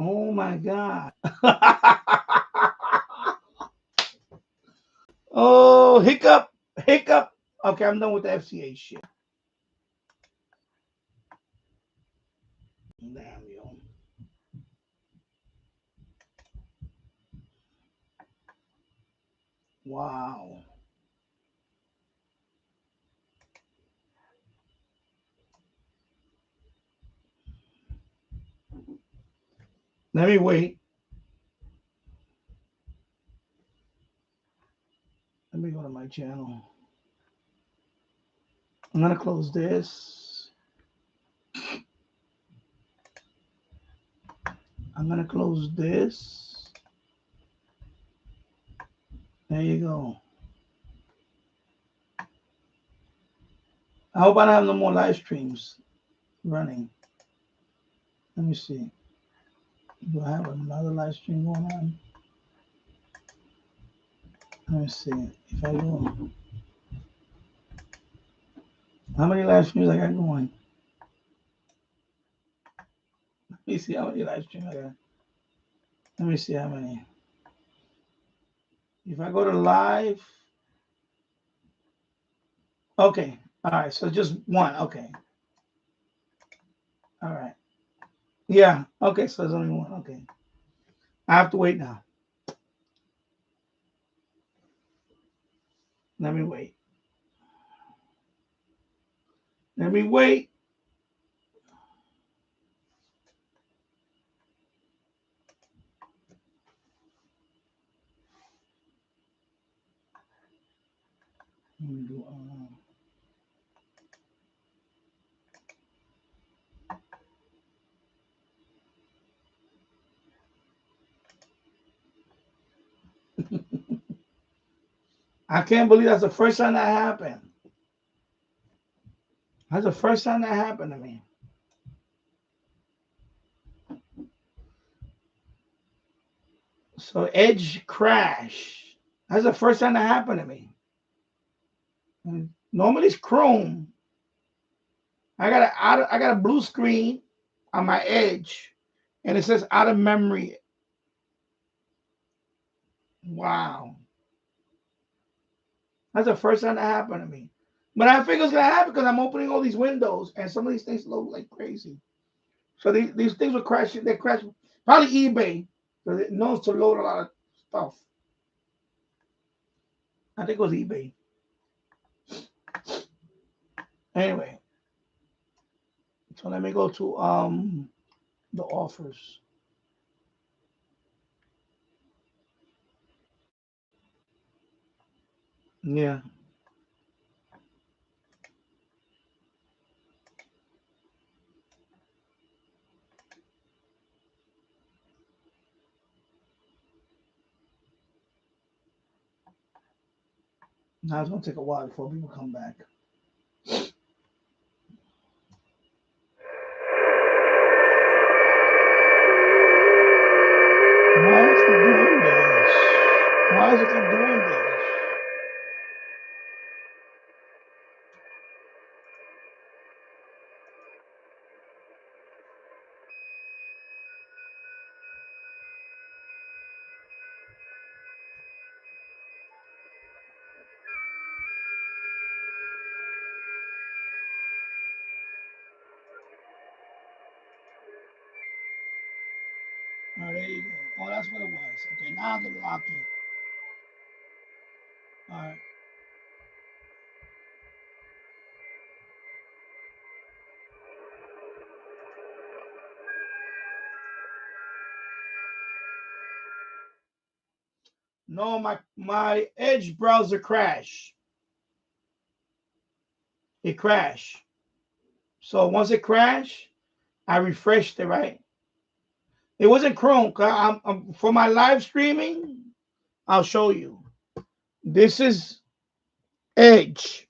Oh my God. Oh, hiccup, hiccup. Okay, I'm done with the FCA shit. Damn yo. Wow. Let me wait. Let me go to my channel. I'm gonna close this. I'm gonna close this. There you go. I hope I don't have no more live streams running. Let me see. Do I have another live stream going on? Let me see. If I go, how many live streams I got going? Let me see how many live streams I got. Let me see how many. If I go to live, okay. All right. So just one. Okay. All right. Yeah. Okay. So there's only one. Okay. I have to wait now. Let me wait. Let me wait. Let me do, I can't believe that's the first time that happened. That's the first time that happened to me. So Edge crash. That's the first time that happened to me. And normally it's Chrome. I got a blue screen on my Edge, and it says out of memory. Wow, that's the first time that happened to me. But I figured it's gonna happen because I'm opening all these windows, and some of these things load like crazy. So these things were crashing. They crashed. Probably eBay because it knows to load a lot of stuff. I think it was eBay. Anyway, so let me go to the offers. Yeah. Now it's gonna take a while before people come back. Why is it doing this? Why is it doing this? Oh, there you go. Oh, that's what it was. Okay, now I can lock it. All right. No, my Edge browser crashed. It crashed. So once it crashed, I refreshed it. Right. It wasn't Chrome. For my live streaming, I'll show you. This is Edge.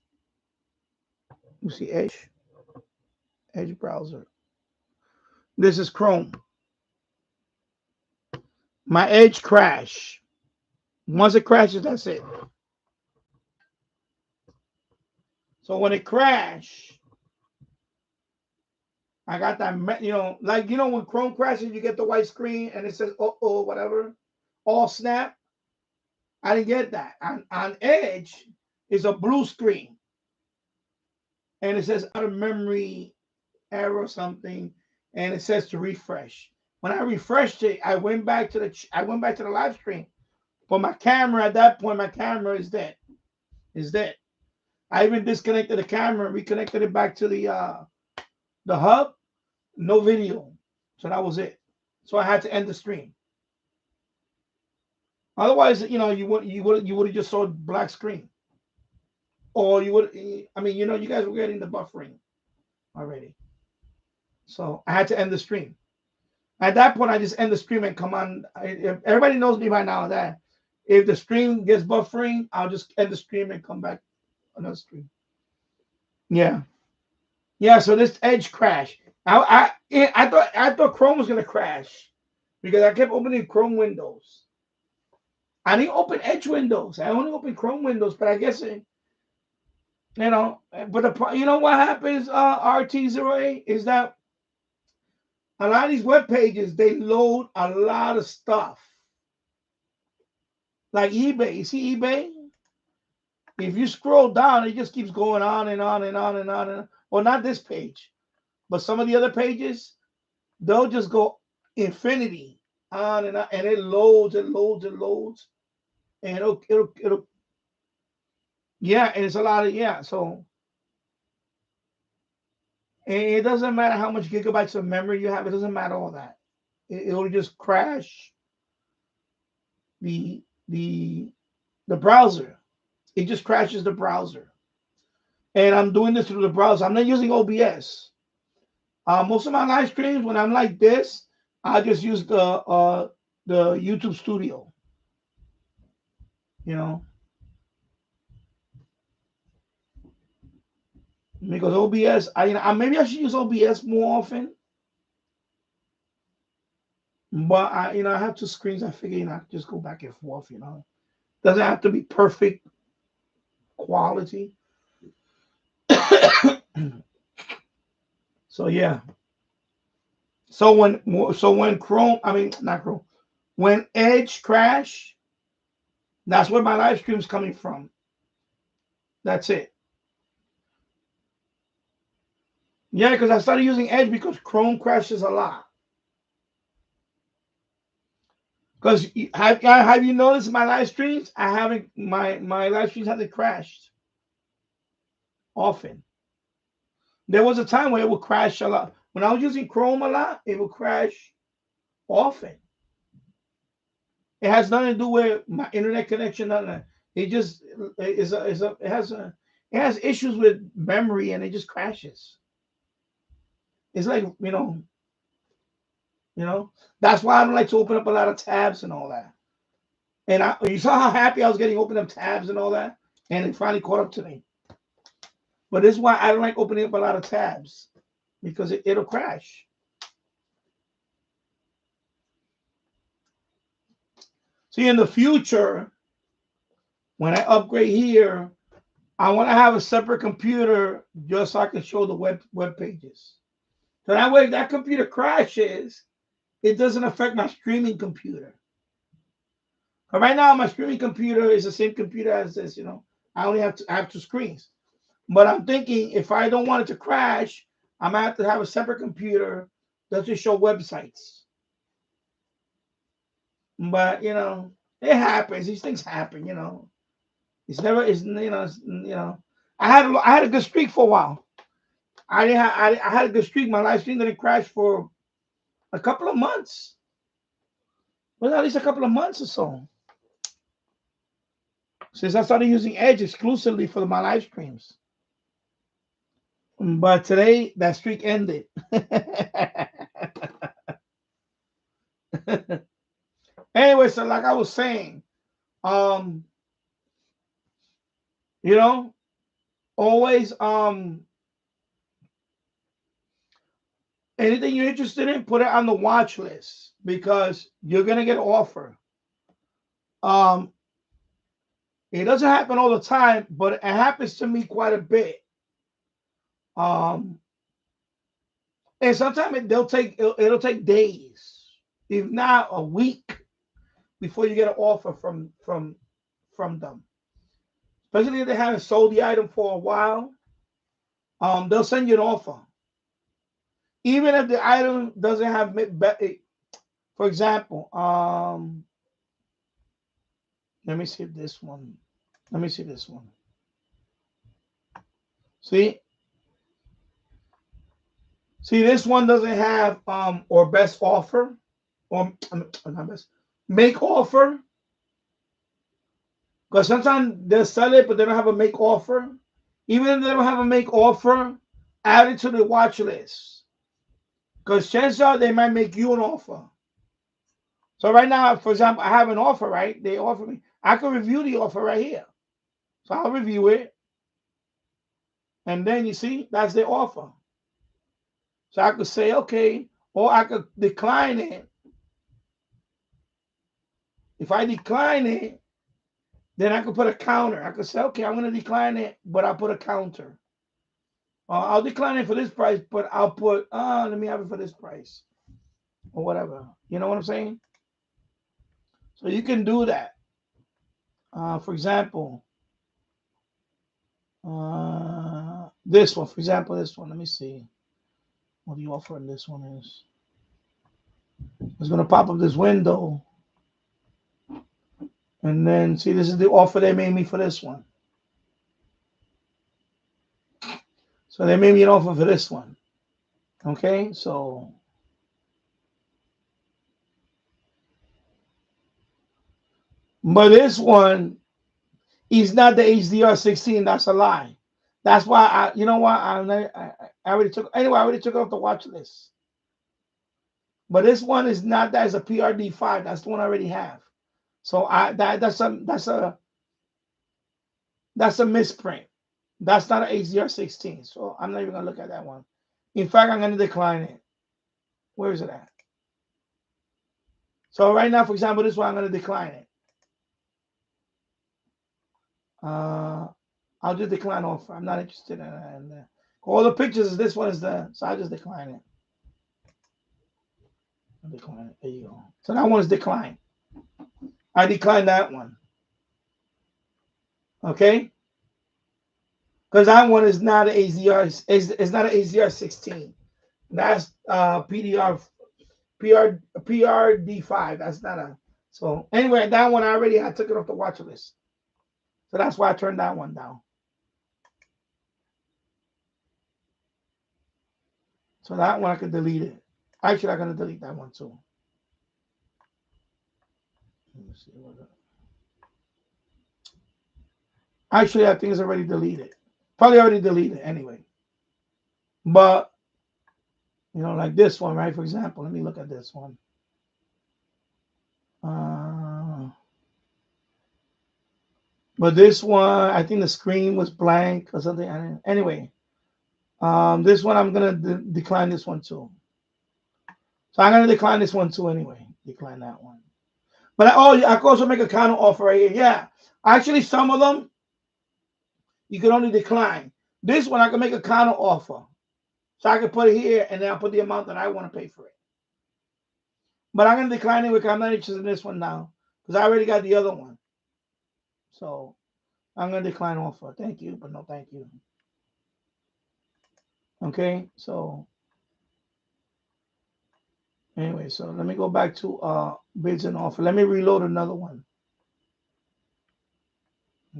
You see Edge browser. This is Chrome. My Edge crash. Once it crashes, that's it. So when it crashed, I got that, like when Chrome crashes, you get the white screen and it says oh whatever, all snap. I didn't get that. On Edge is a blue screen and it says out of memory error or something, and it says to refresh. When I refreshed it, I went back to the live stream. But my camera at that point, my camera is dead. Is dead. I even disconnected the camera, reconnected it back to the hub. No video. So that was it. So I had to end the stream. Otherwise, you would have just saw a black screen. Or you would, I mean, you guys were getting the buffering already. So I had to end the stream. At that point, I just end the stream and come on. Everybody knows me by now that if the stream gets buffering, I'll just end the stream and come back another stream. Yeah, yeah. So this Edge crash. I thought Chrome was gonna crash because I kept opening Chrome windows. I didn't open Edge windows. I only opened Chrome windows. But I guess But what happens? RT08 is that a lot of these web pages, they load a lot of stuff. Like eBay. You see eBay? If you scroll down, it just keeps going on and on and on and on. Well, not this page, but some of the other pages, they'll just go infinity on and on, and it loads and loads and loads. And it'll yeah, and it's a lot of, yeah. So it doesn't matter how much gigabytes of memory you have, it doesn't matter all that. It'll just crash the browser. It just crashes the browser. And I'm doing this through the browser. I'm not using OBS. Most of my live streams, when I'm like this, I just use the YouTube Studio. Because OBS, maybe I should use OBS more often. But I have two screens. I figure I just go back and forth. Doesn't have to be perfect quality. So yeah. So when Chrome, I mean not Chrome, when Edge crash, that's where my live stream is coming from. That's it. Yeah, because I started using Edge because Chrome crashes a lot. Because have you noticed my live streams? I haven't my live streams haven't crashed often. There was a time where it would crash a lot. When I was using Chrome a lot, it would crash often. It has nothing to do with my internet connection. Nothing. It just it has issues with memory and it just crashes. It's like that's why I don't like to open up a lot of tabs and all that. And you saw how happy I was getting open up tabs and all that, and it finally caught up to me. But this is why I don't like opening up a lot of tabs because it'll crash. See, in the future, when I upgrade here, I want to have a separate computer just so I can show the web pages. So that way, if that computer crashes, it doesn't affect my streaming computer. But right now, my streaming computer is the same computer as this. I only have two screens. But I'm thinking if I don't want it to crash, I'm gonna have to have a separate computer that just show websites. But it happens. These things happen. It's never. I had a good streak for a while. I had a good streak. My live stream didn't crash for a couple of months. Well, at least a couple of months or so. Since I started using Edge exclusively for my live streams. But today that streak ended. Anyway, so like I was saying, always anything you're interested in, put it on the watch list because you're gonna get an offer. It doesn't happen all the time, but it happens to me quite a bit. And sometimes it'll take days, if not a week, before you get an offer from them. Especially if they haven't sold the item for a while, they'll send you an offer. Even if the item doesn't have, for example, let me see this one. Let me see this one. See, this one doesn't have or best offer, or not best, make offer, because sometimes they'll sell it but they don't have a make offer. Even if they don't have a make offer, add it to the watch list, because chances are they might make you an offer. So right now, for example, I have an offer, right? They offer me. I can review the offer right here. So I'll review it. And then you see, that's the offer. So I could say, okay, or I could decline it. If I decline it, then I could put a counter. I could say, okay, I'm going to decline it, but I'll put a counter. I'll decline it for this price, but I'll put, let me have it for this price or whatever. You know what I'm saying? So you can do that. For example, this one, for example, this one, let me see what the offer on this one is. It's going to pop up this window. And then, see, this is the offer they made me for this one. So they made me an offer for this one. Okay, so but this one is not the HDR-16. That's a lie. That's why you know what, I already took, anyway, I already took it off the watch list. But this one is not that. It's a PRD5. That's the one I already have. So that's a misprint. That's not an HDR-16. So I'm not even gonna look at that one. In fact, I'm gonna decline it. Where is it at? So right now, for example, this one I'm gonna decline it. I'll just decline offer. I'm not interested in it. And all the pictures, this one is the, so I just decline it. I'll decline it. There you go. So that one is declined. I declined that one. Okay? Because that one is not an HDR, it's not an HDR-16. That's PRD5. That's not a, so anyway, that one I took it off the watch list. So that's why I turned that one down. So that one I could delete it. Actually, I'm gonna delete that one too. Let me see what. Actually, I think it's already deleted. Probably already deleted anyway. But you know, like this one, right? For example, let me look at this one. But this one, I think the screen was blank or something. Anyway, this one I'm gonna decline this one too. So I'm gonna decline this one too anyway. Decline that one. But I can also make a counter offer right here. Yeah, actually, some of them you can only decline. This one I can make a counter offer, so I can put it here and then I'll put the amount that I want to pay for it. But I'm gonna decline it because I'm not interested in this one now because I already got the other one. So I'm gonna decline offer. Thank you, but no thank you. Okay, so anyway, so let me go back to bids and offer. Let me reload another one.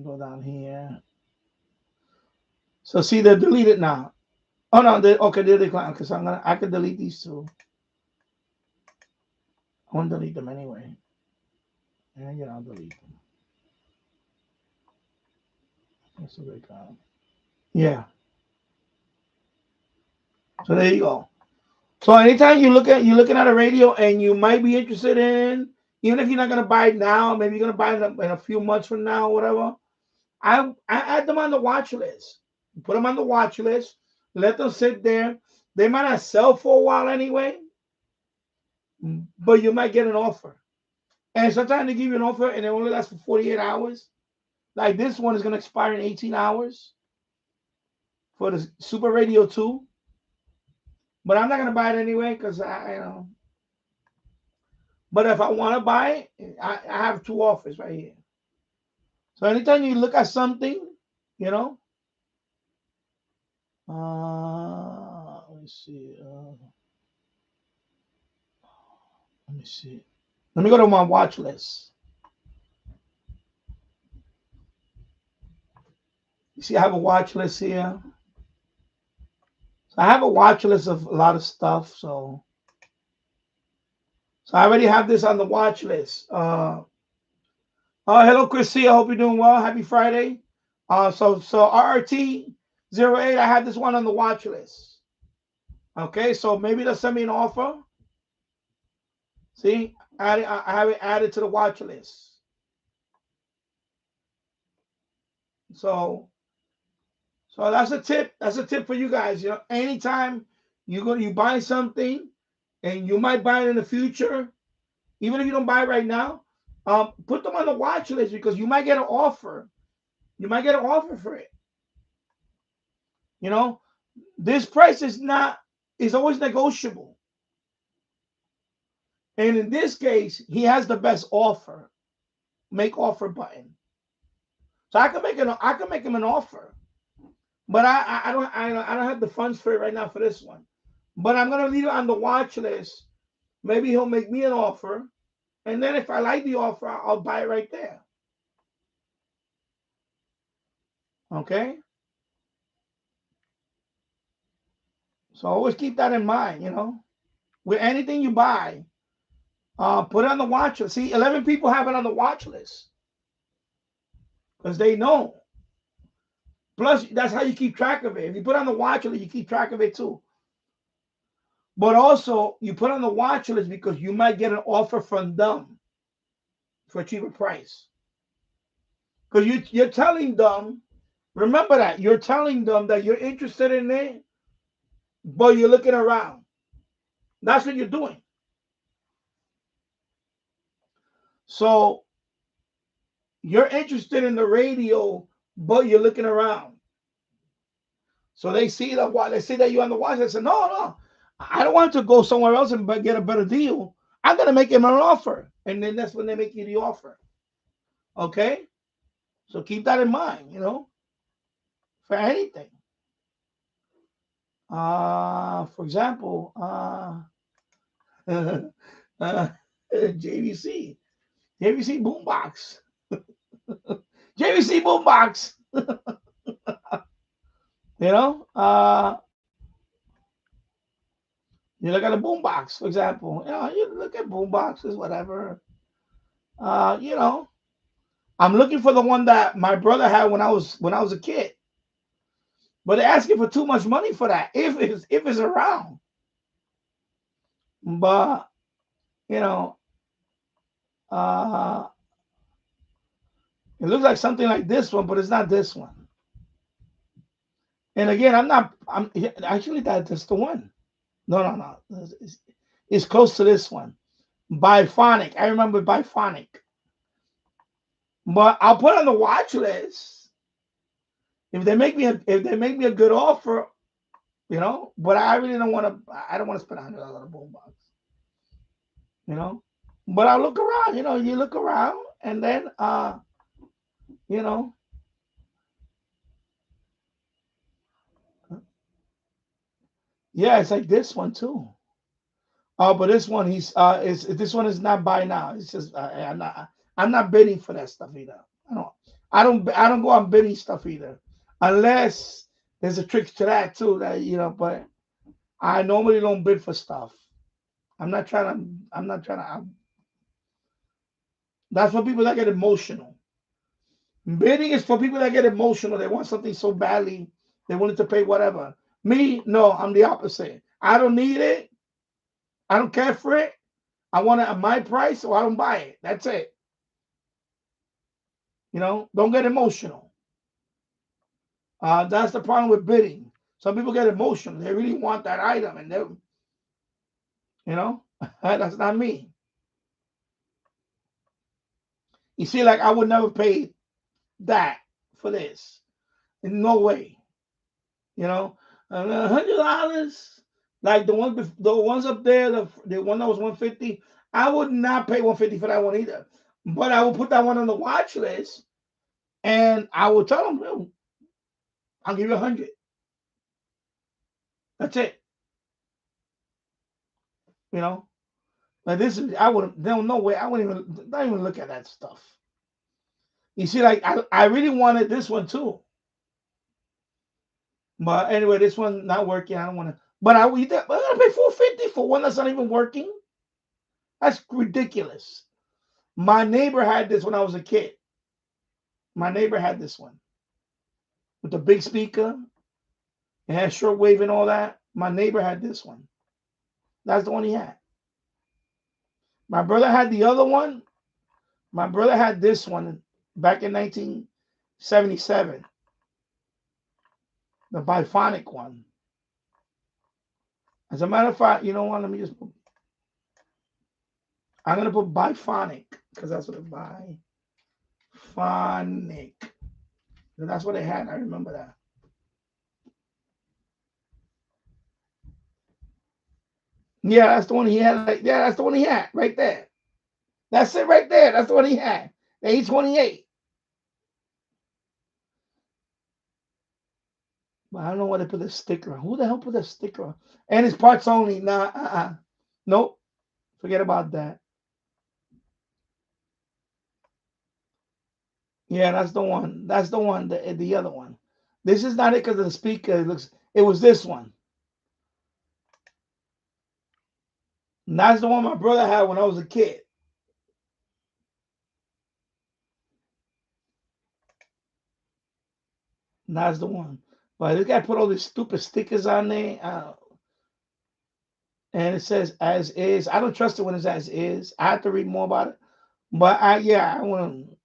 Go down here. So see, they're deleted now. Oh no, they're declined because I can delete these two. I want to delete them anyway. And yeah, I'll delete them. So they count. Yeah. So there you go. So anytime you're looking at a radio and you might be interested in, even if you're not gonna buy it now, maybe you're gonna buy it in a few months from now, or whatever. I add them on the watch list. Put them on the watch list. Let them sit there. They might not sell for a while anyway, but you might get an offer. And sometimes they give you an offer and it only lasts for 48 hours. Like this one is gonna expire in 18 hours for the Super Radio 2. But I'm not gonna buy it anyway because I, you know. But if I want to buy it, I have two offers right here. So anytime you look at something, you know, let me see. Let me see. Let me go to my watch list. You see, I have a watch list here. So I have a watch list of a lot of stuff. So I already have this on the watch list. Hello, Chrissy. I hope you're doing well. Happy Friday. So RRT 08. I have this one on the watch list. Okay, so maybe they'll send me an offer. See, I have it added to the watch list. So that's a tip. That's a tip for you guys. You know, anytime you buy something, and you might buy it in the future, even if you don't buy it right now, put them on the watch list because you might get an offer. You might get an offer for it. You know, this price is always negotiable. And in this case, he has the best offer. Make offer button. So I can make him an offer. But I don't have the funds for it right now for this one. But I'm gonna leave it on the watch list. Maybe he'll make me an offer. And then if I like the offer, I'll buy it right there. Okay? So always keep that in mind, you know. With anything you buy, put it on the watch list. See, 11 people have it on the watch list because they know. Plus, that's how you keep track of it. If you put it on the watch list, you keep track of it too. But also, you put on the watch list because you might get an offer from them for a cheaper price. Because you're telling them, remember that, you're telling them that you're interested in it, but you're looking around. That's what you're doing. So you're interested in the radio, but you're looking around. So they see that you're on the watch. They say, no, I don't want to go somewhere else and get a better deal. I'm gonna make him an offer, and then that's when they make you the offer. Okay, so keep that in mind. You know, for anything. For example, JVC, JVC Boombox, JVC Boombox. You know, you look at a boombox, for example. You know, you look at boomboxes, whatever. You know, I'm looking for the one that my brother had when I was a kid. But they're asking for too much money for that if it's around. But you know, uh, it looks like something like this one, but it's not this one. And again, I'm actually that's the one. No. It's close to this one. Biphonic. I remember Biphonic. But I'll put on the watch list if they make me a good offer, you know. But I really don't want to. I don't want to spend $100 on a boombox, you know. But I look around, you know. You look around, and then you know, yeah, it's like this one too. Oh, but this one is not buy now. It's just I'm not bidding for that stuff either. I don't go on bidding stuff either, unless there's a trick to that too. That you know, but I normally don't bid for stuff. I'm not trying to. That's for people that get emotional. Bidding is for people that get emotional. They want something so badly, they willing to pay whatever. Me, no, I'm the opposite. I don't need it. I don't care for it. I want it at my price, so I don't buy it. That's it. You know, don't get emotional. That's the problem with bidding. Some people get emotional. They really want that item, and you know, that's not me. You see, like I would never pay that for this. In no way. You know, $100. Like the ones up there, the one that was 150. I would not pay 150 for that one either. But I will put that one on the watch list, and I will tell them, "Yo, I'll give you 100. That's it." You know, like this is I would there's no way I wouldn't even not even look at that stuff. You see, like I really wanted this one too, but anyway, this one not working. I don't want to. But I'm gonna pay 450 for one that's not even working. That's ridiculous. My neighbor had this when I was a kid. My neighbor had this one with the big speaker. It had shortwave and all that. My neighbor had this one. That's the one he had. My brother had the other one. My brother had this one back in 1977, the biphonic one. As a matter of fact, you know what? Let me just I'm gonna put biphonic because that's what it biphonic. That's what they had. I remember that. Yeah, that's the one he had. Like, yeah, that's the one he had right there. That's it right there. That's the one he had. The A28. But I don't know why they put a sticker on. Who the hell put a sticker on? And it's parts only. Nah, nope. Forget about that. Yeah, that's the one. That's the one. The other one. This is not it because of the speaker. It was this one. And that's the one my brother had when I was a kid. And that's the one. But this guy put all these stupid stickers on there. And it says as is. I don't trust it when it's as is. I have to read more about it. But I want to.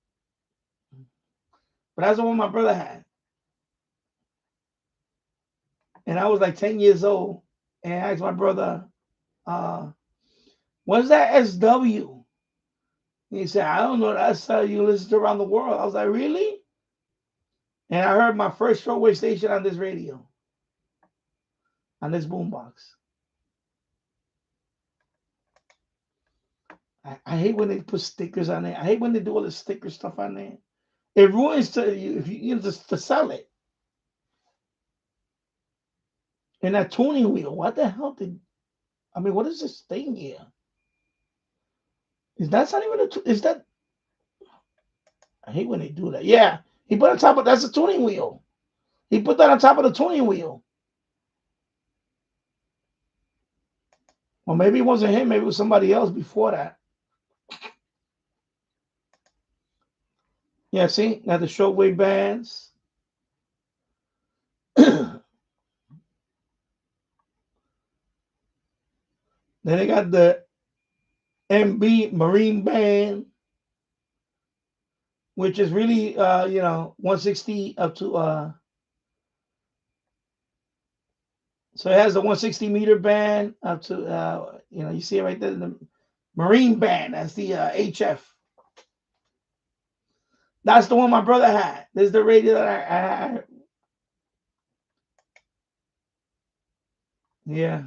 But that's the one my brother had. And I was like 10 years old. And I asked my brother, uh, what's that SW? He said, I don't know. That's how you listen to around the world. I was like, really? And I heard my first shortwave station on this radio, on this boombox. I hate when they put stickers on there. I hate when they do all the sticker stuff on there. It ruins to you if you just to sell it. And that tuning wheel, what the hell did I mean? What is this thing here? Is that not even is that? I hate when they do that. Yeah, he put on top of that's a tuning wheel. He put that on top of the tuning wheel. Well, maybe it wasn't him. Maybe it was somebody else before that. Yeah, see, got the shortwave bands. Then they got the MB Marine Band, which is really 160 up to so it has the 160 meter band up to you see it right there, the Marine Band. That's the HF. That's the one my brother had. This is the radio that I yeah.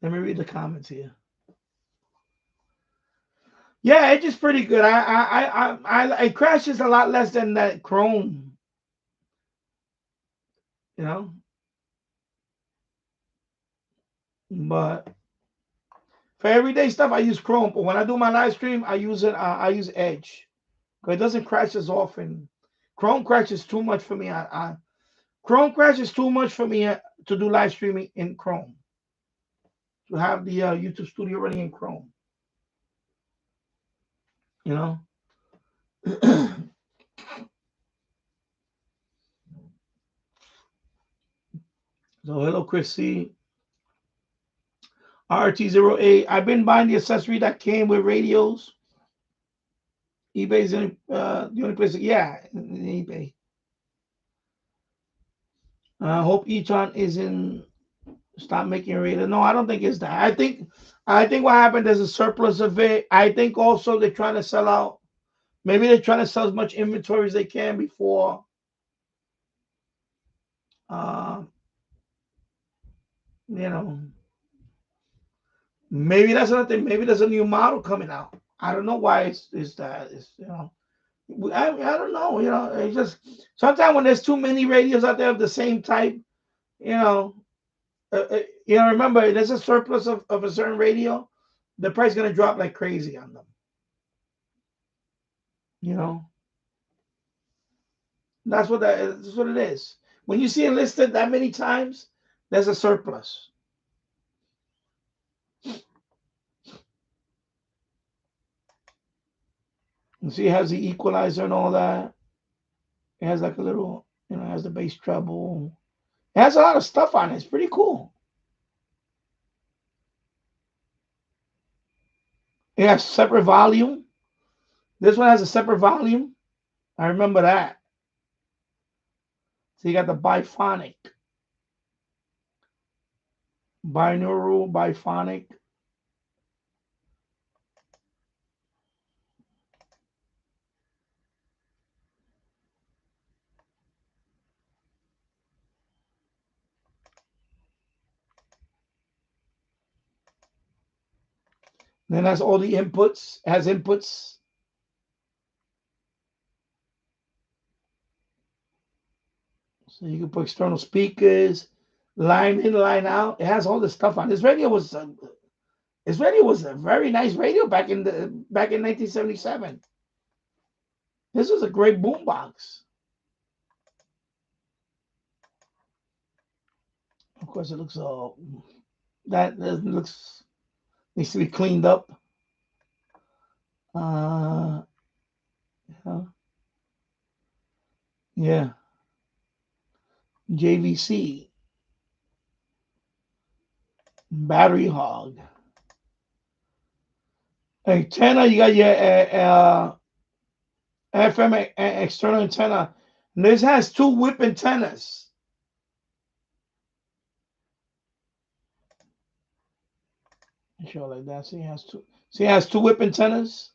Let me read the comments here. Yeah, it's just pretty good. It crashes a lot less than that Chrome, you know. But for everyday stuff, I use Chrome. But when I do my live stream, I use it. I use Edge because it doesn't crash as often. Chrome crashes too much for me. Chrome crashes too much for me to do live streaming in Chrome. To have the YouTube Studio running in Chrome, you know. So hello, Chrissy. RT08. I've been buying the accessory that came with radios. eBay's the only place. Yeah, eBay. I hope Etron isn't stop making radio. No, I don't think it's that. I think what happened, there's a surplus of it. I think also they're trying to sell out. Maybe they're trying to sell as much inventory as they can before uh, you know Maybe that's another thing. Maybe there's a new model coming out. I don't know why it's that. It's, you know, I don't know. You know, it's just sometimes when there's too many radios out there of the same type, you know, remember there's a surplus of a certain radio, the price is gonna drop like crazy on them. You know, that's what it is. When you see it listed that many times, there's a surplus. You see, it has the equalizer and all that. It has like a little, you know, it has the bass treble. It has a lot of stuff on it. It's pretty cool. It has separate volume. This one has a separate volume. I remember that. So you got the biphonic, binaural, biphonic. Then that's all the inputs. It has inputs. So you can put external speakers, line in, line out. It has all this stuff on. This radio was a very nice radio back in 1977. This was a great boombox. Of course, it looks that looks needs to be cleaned up. Yeah, yeah. JVC, battery hog. Antenna, you got your FM external antenna. And this has two whip antennas. Show like that. See, it has two. See, it has two whip antennas.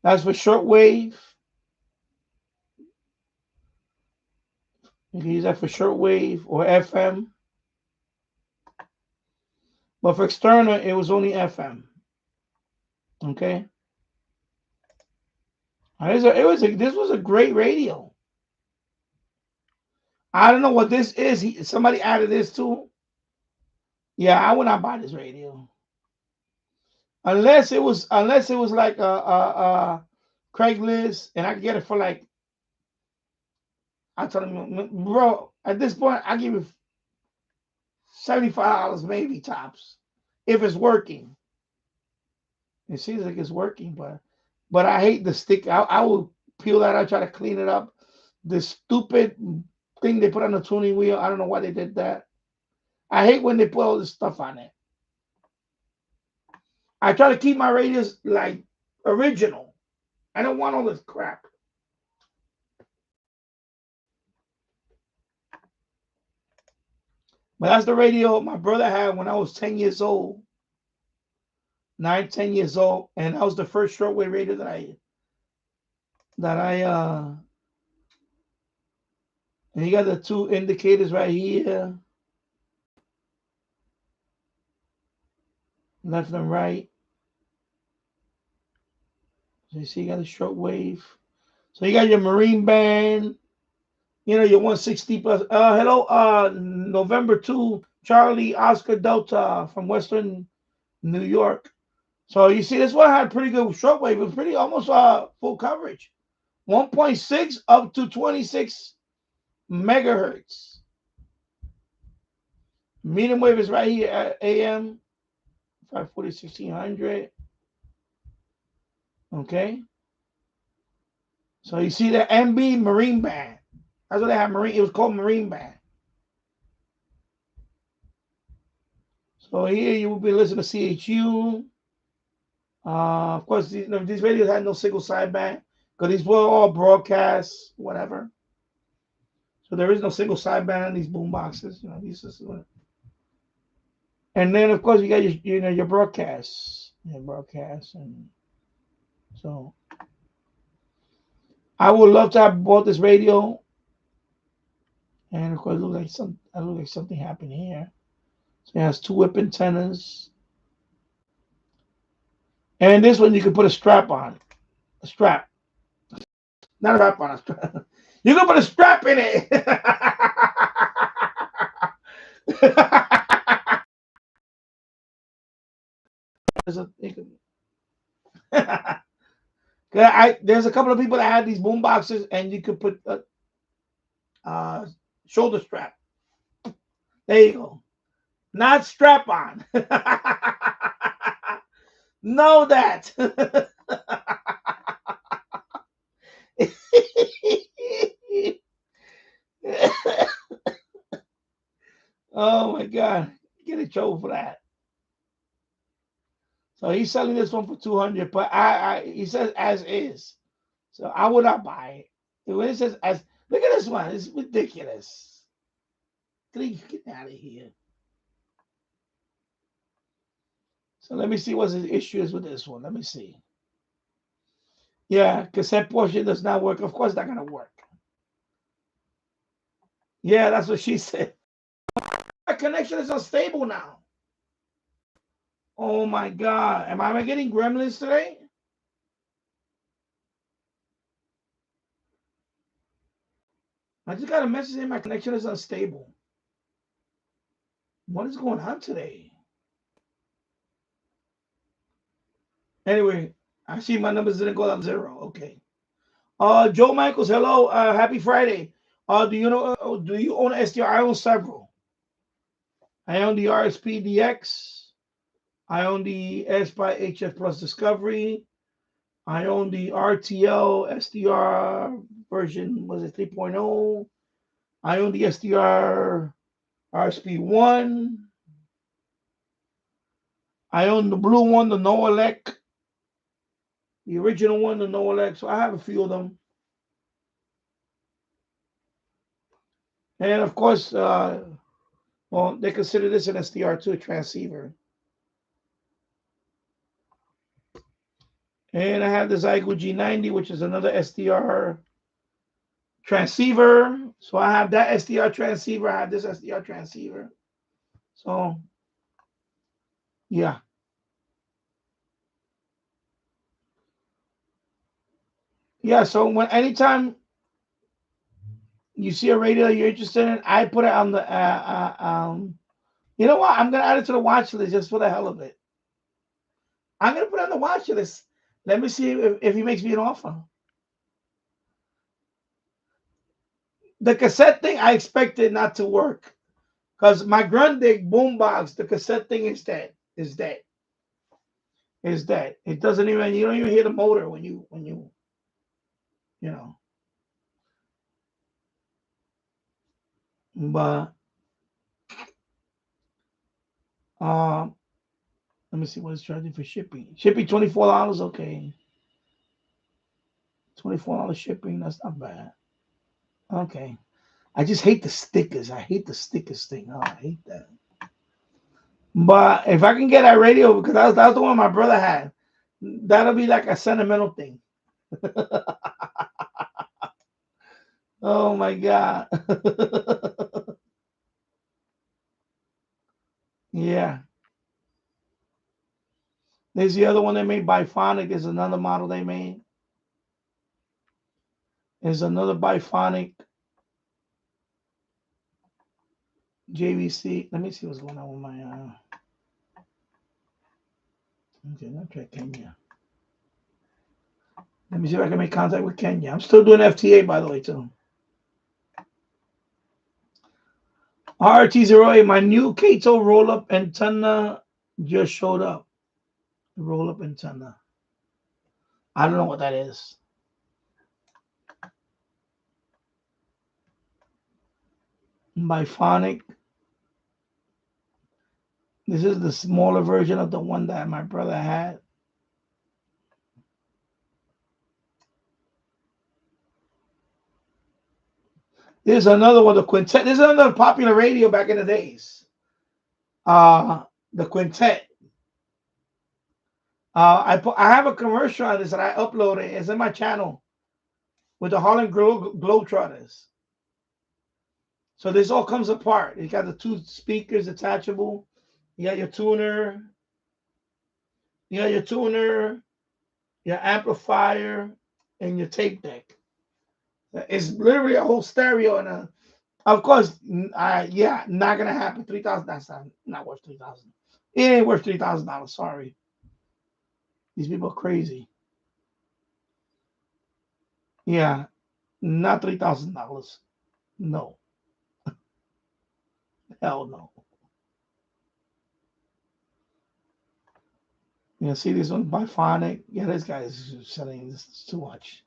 That's for shortwave. You can use that for shortwave or FM. But for external, it was only FM. Okay. This was a great radio. I don't know what this is. Somebody added this too. Yeah, I would not buy this radio unless it was like a Craigslist and I could get it for like, I told him, bro, at this point I give you $75 maybe tops if it's working. It seems like it's working, but I hate the stick. I will peel that out, try to clean it up. The stupid thing they put on the tuning wheel, I don't know why they did that. I hate when they put all this stuff on it. I try to keep my radios like original. I don't want all this crap. But that's the radio my brother had when I was 10 years old. 9, 10 years old. And that was the first shortwave radio and you got the two indicators right here. Left and right. So you see, you got the shortwave. So you got your marine band, you know, your 160 plus. Hello, November 2, Charlie Oscar Delta from Western New York. So you see, this one had pretty good shortwave. It was pretty almost full coverage. 1.6 up to 26 megahertz. Medium wave is right here at AM 540 1600. Okay. So you see the MB Marine Band. That's what they had. It was called Marine Band. So here you will be listening to CHU. Of course, these radios had no single sideband because these were all broadcasts, whatever. So there is no single sideband on these boom boxes. You know, these is, and then of course you got your broadcasts, and so I would love to have bought this radio. And of course, it looks like something happened here. So it has two whip antennas. And this one you can put a strap on. A strap. Not a strap on, a strap. You can put a strap in it. There's a couple of people that have these boom boxes, and you could put a shoulder strap. There you go. Not strap on. Know that. Oh my God. Get in trouble for that. So he's selling this one for 200, but he says as is. So I would not buy it. When it says as, look at this one. It's ridiculous. Get out of here. So let me see what the issue is with this one. Let me see. Yeah, cassette portion does not work. Of course, it's not gonna work. Yeah, that's what she said. My connection is unstable now. Oh my God. Am I getting gremlins today? I just got a message saying my connection is unstable. What is going on today? Anyway, I see my numbers didn't go down zero. Okay. Joe Michaels, hello. Happy Friday. Do you own an SDR? I own several. I own the RSP-DX. I own the S by HF Plus Discovery. I own the RTL SDR version, was it 3.0? I own the SDR RSP1. I own the blue one, the Noelec. The original one, the Noelec. So I have a few of them. And of course, well, they consider this an SDR2 transceiver. And I have the Zygo G90, which is another SDR transceiver. So I have that SDR transceiver. I have this SDR transceiver. So, yeah. Yeah, so anytime you see a radio you're interested in, I put it on the, you know what? I'm going to add it to the watch list just for the hell of it. I'm going to put it on the watch list. Let me see if he makes me an offer. The cassette thing, I expected not to work because my Grundig boombox, the cassette thing is dead. Is dead. Is dead. It doesn't even. You don't even hear the motor when you know. But let me see what it's charging for shipping. Shipping $24. Okay. $24 shipping. That's not bad. Okay. I just hate the stickers. I hate the stickers thing. Oh, I hate that. But if I can get that radio, because that was the one my brother had, that'll be like a sentimental thing. Oh my God. Yeah. There's the other one they made, Biphonic. There's another model they made. There's another Biphonic JVC. Let me see what's going on with my. Okay, let's try Kenya. Let me see if I can make contact with Kenya. I'm still doing FTA, by the way, too. RT08, my new Kato roll-up antenna just showed up. Roll-up antenna. I don't know what that is. Biphonic. This is the smaller version of the one that my brother had. There's another one, the Quintet. There's another popular radio back in the days. The Quintet. I have a commercial on this that I uploaded. It's in my channel with the Harlem Globetrotters. So this all comes apart. You got the two speakers detachable. You got your tuner. You got your tuner, your amplifier, and your tape deck. It's literally a whole stereo and a. Of course, yeah, not gonna happen. 3,000. That's not worth 3,000. It ain't worth $3,000. Sorry, these people are crazy. Yeah, not $3,000. No, hell no. You see this one Biphonic? Yeah, this guy is selling this too much.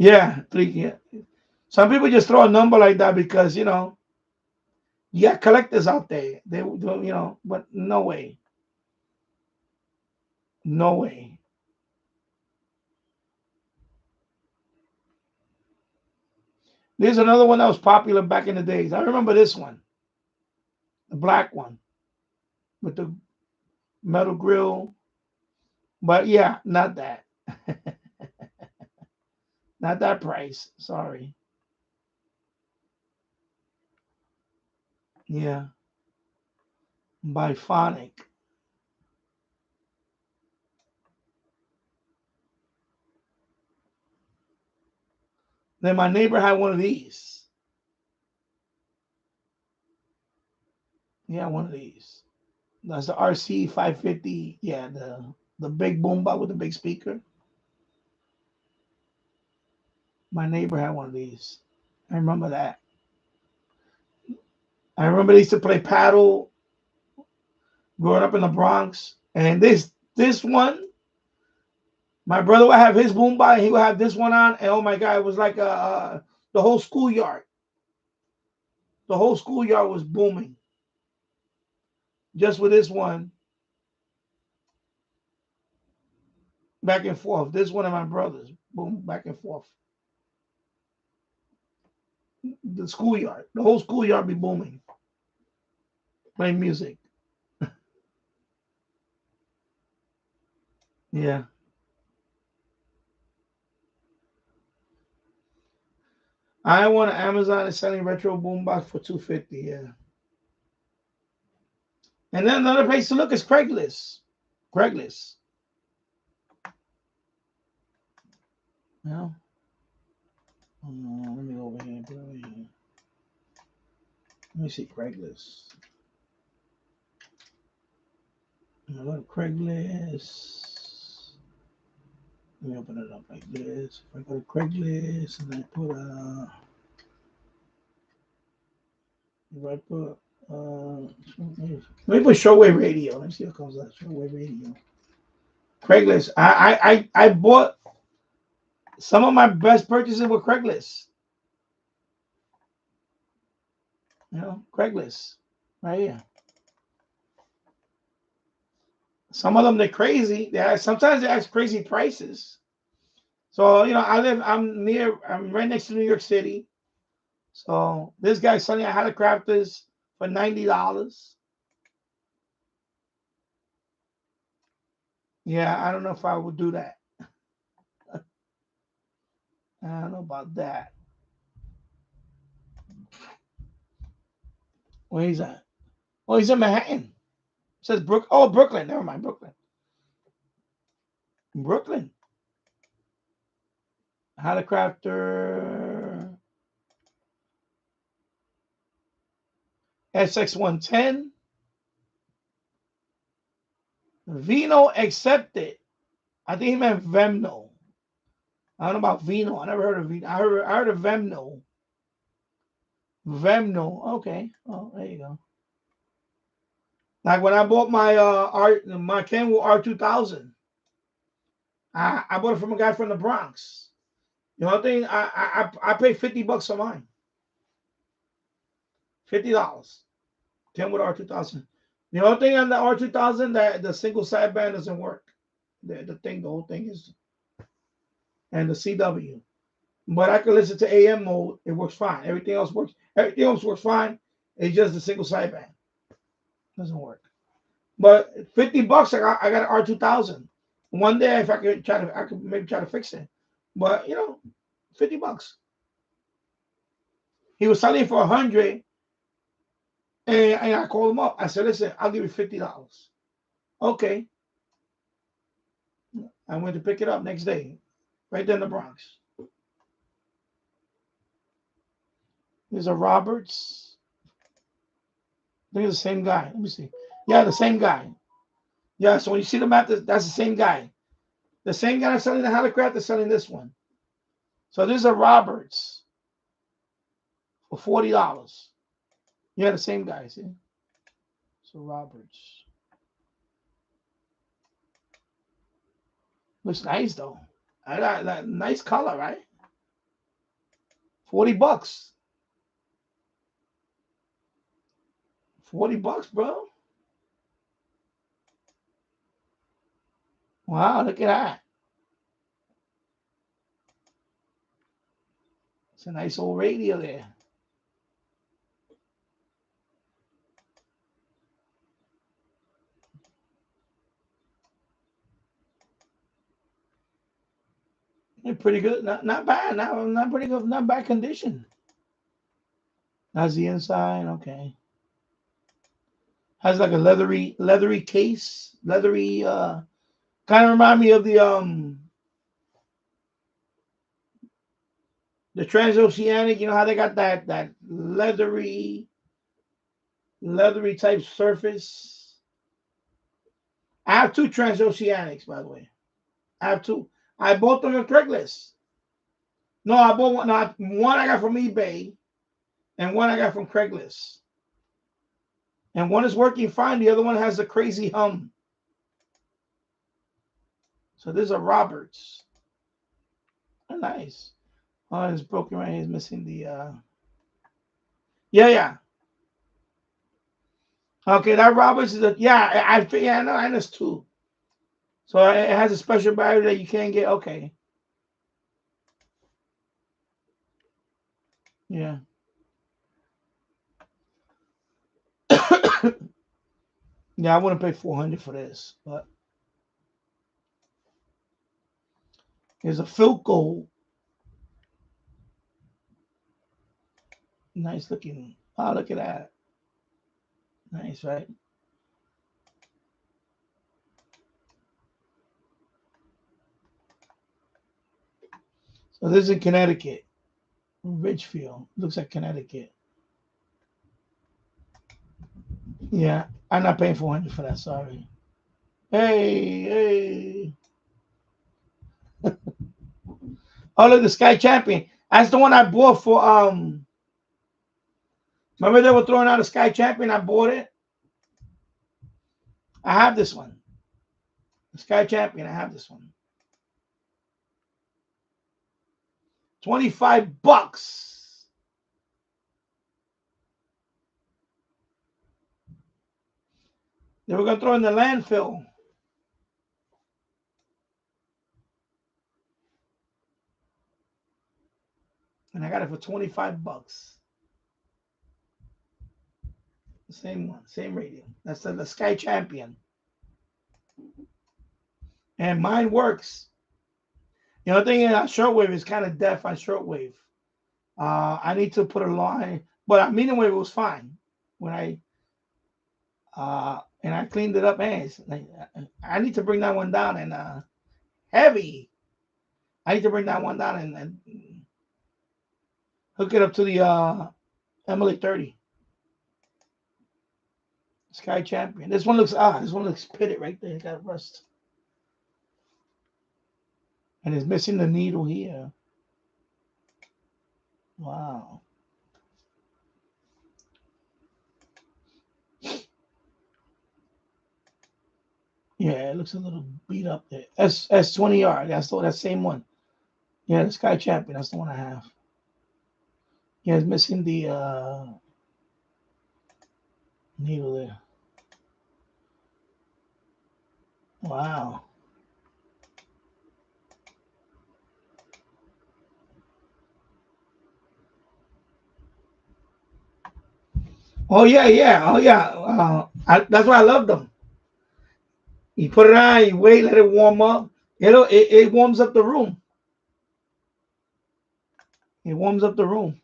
Yeah, three. Yeah. Some people just throw a number like that because you got collectors out there. They do, but no way, no way. There's another one that was popular back in the days. I remember this one, the black one with the metal grill. But yeah, not that. Not that price. Sorry. Yeah, Biphonic. Then my neighbor had one of these. Yeah, one of these. That's the RC 550. Yeah, the big boombox with the big speaker. My neighbor had one of these. I remember that. I remember they used to play paddle growing up in the Bronx. And this one, my brother would have his boombox, and he would have this one on, and oh my god, it was like the whole schoolyard. The whole schoolyard was booming just with this one back and forth. This one of my brothers, boom, back and forth. The schoolyard, the whole schoolyard be booming, playing music. Yeah, I want Amazon is selling retro boombox for 250. Yeah, and then another place to look is Craigslist. Craigslist. Yeah. Let me go over here. Let me see Craigslist. I go to Craigslist. Let me open it up like this. If I go to Craigslist and I put if I put let me put Shortwave radio. Let me see what comes up. Shortwave radio. Craigslist. I bought some of my best purchases with Craigslist. Craigslist. Right here. Some of them they're crazy. Sometimes they ask crazy prices. So I'm right next to New York City. So this guy selling a how to craft this for $90. Yeah, I don't know if I would do that. I don't know about that. Where he's at? Oh, he's in Manhattan. It says Brooklyn. Never mind, Brooklyn. Brooklyn. How to crafter SX110. Vino accepted. I think he meant Vemno. I don't know about Vino. I never heard of Vino. I heard of Vemno. Vemno. Okay. Oh, there you go. Like when I bought my Kenwood R2000, I bought it from a guy from the Bronx. You know what thing? I paid $50 for mine. $50. Kenwood R2000. The only thing on the R2000 that the single sideband doesn't work. The whole thing is, and the CW. But I can listen to AM mode. It works fine. Everything else works. Everything else works fine. It's just the single sideband doesn't work. But $50, I got an R2000. One day, if I could maybe try to fix it. But $50. He was selling for 100, And I called him up. I said, listen, I'll give you $50. Okay. I went to pick it up next day, right there in the Bronx. There's a Roberts. I think it's the same guy. Let me see. Yeah, the same guy. Yeah, so when you see the map, that's the same guy. The same guy that's selling the Hallicraft is selling this one. So this is a Roberts for $40. Yeah, the same guy, see? So Roberts. Looks nice though. That nice color, right? $40. $40, bro. Wow, look at that. It's a nice old radio there. Pretty good. Not bad. Not pretty good. Not bad condition. That's the inside. Okay. Has like a leathery case. Leathery kind of remind me of the transoceanic, you know how they got that leathery type surface. I have two transoceanics, by the way. I have two. I bought them on Craigslist. No, I bought one. No, one I got from eBay, and one I got from Craigslist. And one is working fine. The other one has a crazy hum. So this is a Roberts. Oh, nice. Oh, it's broken right here. It's missing the. Yeah. Okay, that Roberts is a yeah. I know. And it's two. So it has a special battery that you can't get. Okay. Yeah. Yeah, I wouldn't pay 400 for this, but here's a Philco. Nice looking. Oh, look at that. Nice, right? So this is in Connecticut. Ridgefield. Looks like Connecticut. Yeah, I'm not paying 400 for that. Sorry. Hey. Oh, look, the Sky Champion. That's the one I bought for remember they were throwing out a Sky Champion? I bought it. I have this one. The Sky Champion. I have this one. $25. They were gonna throw in the landfill. And I got it for $25. The same one, same radio. That's the Sky Champion. And mine works. You know, the thing is, shortwave is kind of deaf on shortwave. I need to put a line, but medium wave was fine when and I cleaned it up. Man, I need to bring that one down and heavy. I need to bring that one down and hook it up to the Emily 30 Sky Champion. This one looks pitted right there. It got rust. And it's missing the needle here. Wow. Yeah, it looks a little beat up there. S20R. That's that same one. Yeah, the Sky Champion. That's the one I have. Yeah, it's missing the needle there. Wow. Oh yeah. Oh yeah. That's why I love them. You put it on, you wait, let it warm up. It warms up the room. It warms up the room.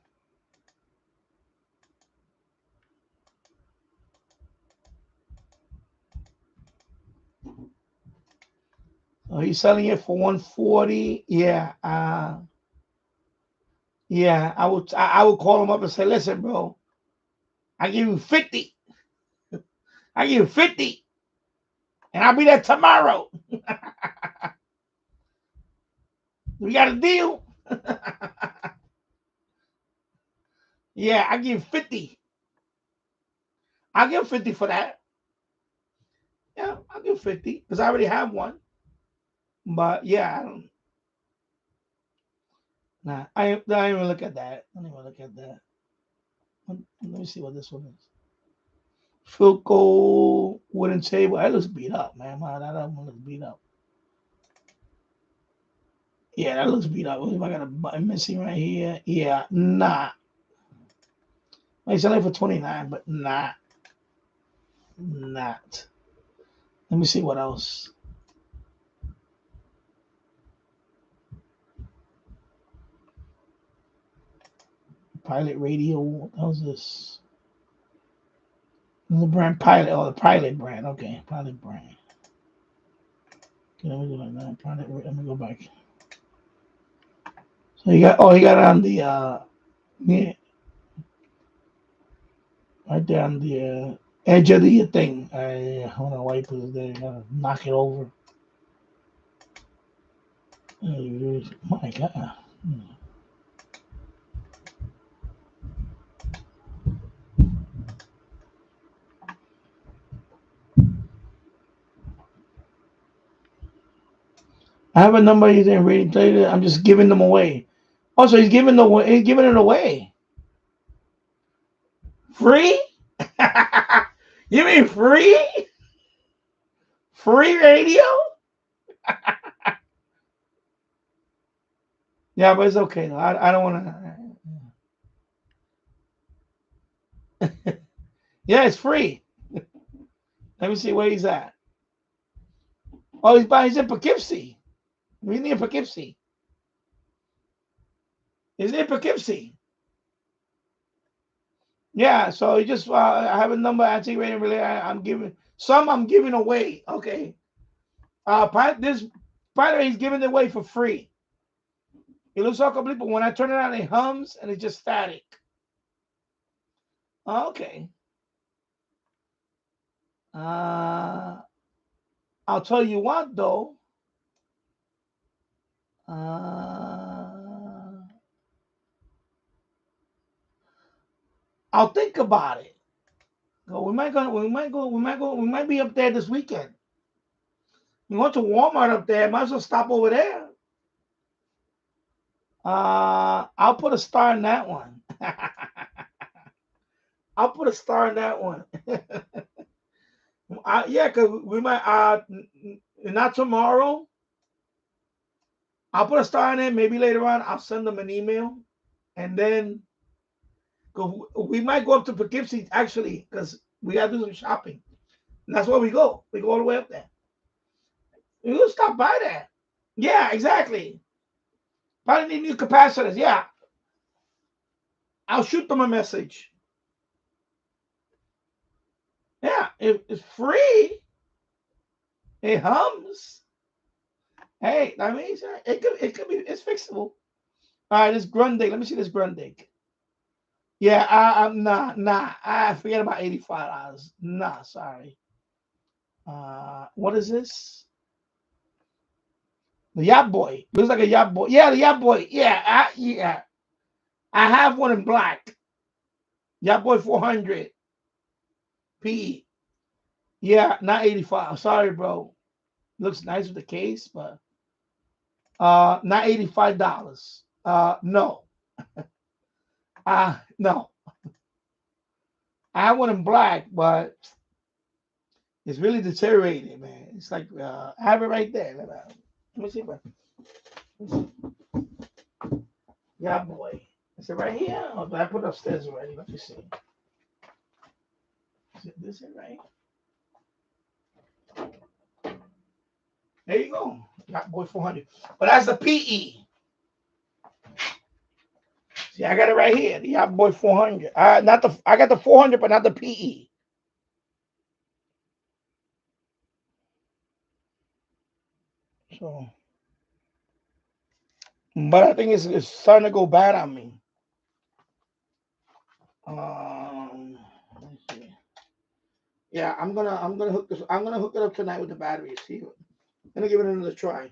Oh, he's selling it for 140. Yeah. Yeah. I would call him up and say, listen, bro, I give you 50. I give you 50. And I'll be there tomorrow. We got a deal. Yeah, I give 50. I'll give 50 for that. Yeah, I'll give 50 because I already have one. But yeah, I don't. Nah, I don't even look at that. I don't even look at that. Let me see what this one is. Philco wooden table. That looks beat up, man. That other one looks beat up. Yeah, that looks beat up. If I got a button missing right here, yeah, nah. I sell it for 29, but not. Let me see what else. Pilot radio. What else is this? The brand Pilot. Oh, the Pilot brand. Okay, Pilot brand. Okay, let me go like that. Pilot. Let me go back. So you got. Oh, you got it on the. Yeah, right there on the edge of the thing. I don't know why you put it there. You gotta knock it over. My God. I have a number you didn't really tell you. I'm just giving them away. Also, he's giving it away. Free? You mean free? Free radio? Yeah, but it's okay though. I don't want to. Yeah, it's free. Let me see where he's at. Oh, he's in Poughkeepsie. We need Poughkeepsie. He's in Poughkeepsie. Yeah, so he just I have a number anti-rating relay. I'm giving away. Okay. This pilot he's giving it away for free. It looks all complete, but when I turn it on, it hums and it's just static. Okay. I'll tell you what though. I'll think about it. We might be up there this weekend. We went to Walmart up there. Might as well stop over there. I'll put a star in that one. I'll put a star in that one. Yeah, because we might not tomorrow. I'll put a star in it. Maybe later on, I'll send them an email, and then we might go up to Poughkeepsie actually because we gotta do some shopping. And that's where we go. We go all the way up there. We'll stop by there. Yeah, exactly. Probably need new capacitors. Yeah, I'll shoot them a message. Yeah, if it's free, it hums. Hey, I mean, it could be it's fixable. All right, this Grundig. Let me see this Grundig. Yeah, I'm nah. I forget about $85. Nah, sorry. What is this? The Yacht Boy. Looks like a Yacht Boy. Yeah, the Yacht Boy. Yeah, yeah. I have one in black. Yacht Boy 400 PE. Yeah, not 85. Sorry, bro. Looks nice with the case, but not $85. No. No. I have one in black, but it's really deteriorated, man. It's like I have it right there. Let me see if yeah, boy. Is it right here? Or did I put it upstairs already? Let me see. Is it this right? There you go. Yacht Boy 400. But that's the PE. See, I got it right here. The Yacht Boy 400. I got the 400, but not the PE. So, but I think it's starting to go bad on me. Let's see. Yeah, I'm gonna hook this. I'm gonna hook it up tonight with the battery. See, I'm gonna give it another try.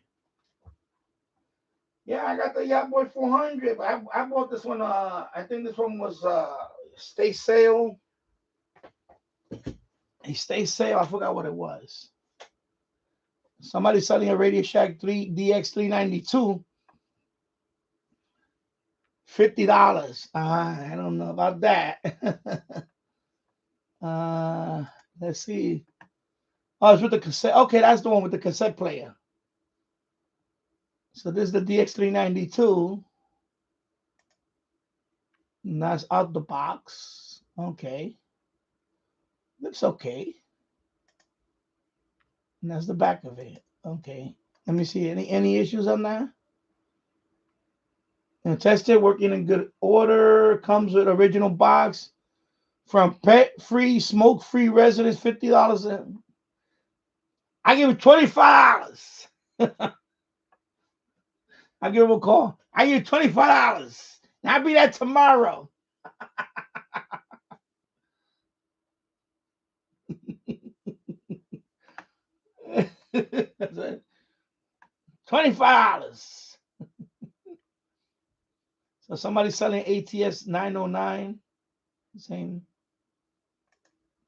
Yeah, I got the Yacht Boy 400. I bought this one. I think this one was Stay Sale. A Stay Sale. I forgot what it was. Somebody selling a Radio Shack 3 DX392. $50. I don't know about that. Let's see. Oh, it's with the cassette. Okay, that's the one with the cassette player. So this is the DX392. And that's out the box. Okay. Looks okay. And that's the back of it. Okay. Let me see. Any issues on that? And tested, working in good order. Comes with original box. From pet-free, smoke-free residents, $50. I give it $25. I give him a call. I give you $25. I'll be there tomorrow. $25. So somebody's selling ATS 909. Same.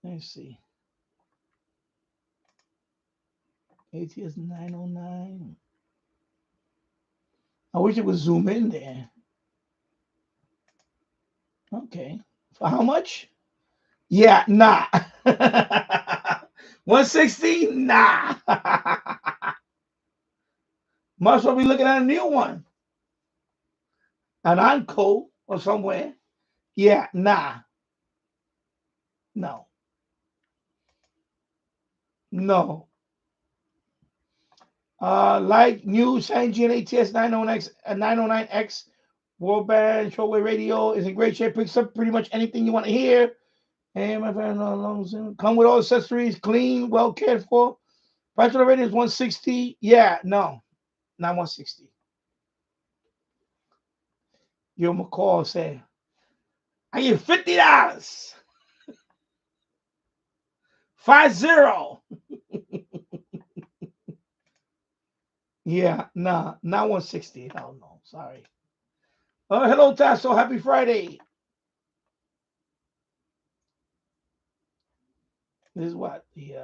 Let's see. ATS 909. I wish it would zoom in there. Okay. For how much? Yeah, nah. 160? Nah. Must well be looking at a new one. An Onco or somewhere. Yeah, nah. No. No. Like new Sanjian ATS 909X Warband Shortwave radio is in great shape. Picks up pretty much anything you want to hear. And my friend, come with all accessories, clean, well cared for. Price of the radio is 160. Yeah, no, not 160. Give him a call. Say, I give $50. 50. Yeah, nah, not 160. Hell no. Sorry. Hello, Tasso. Happy Friday. This is what? The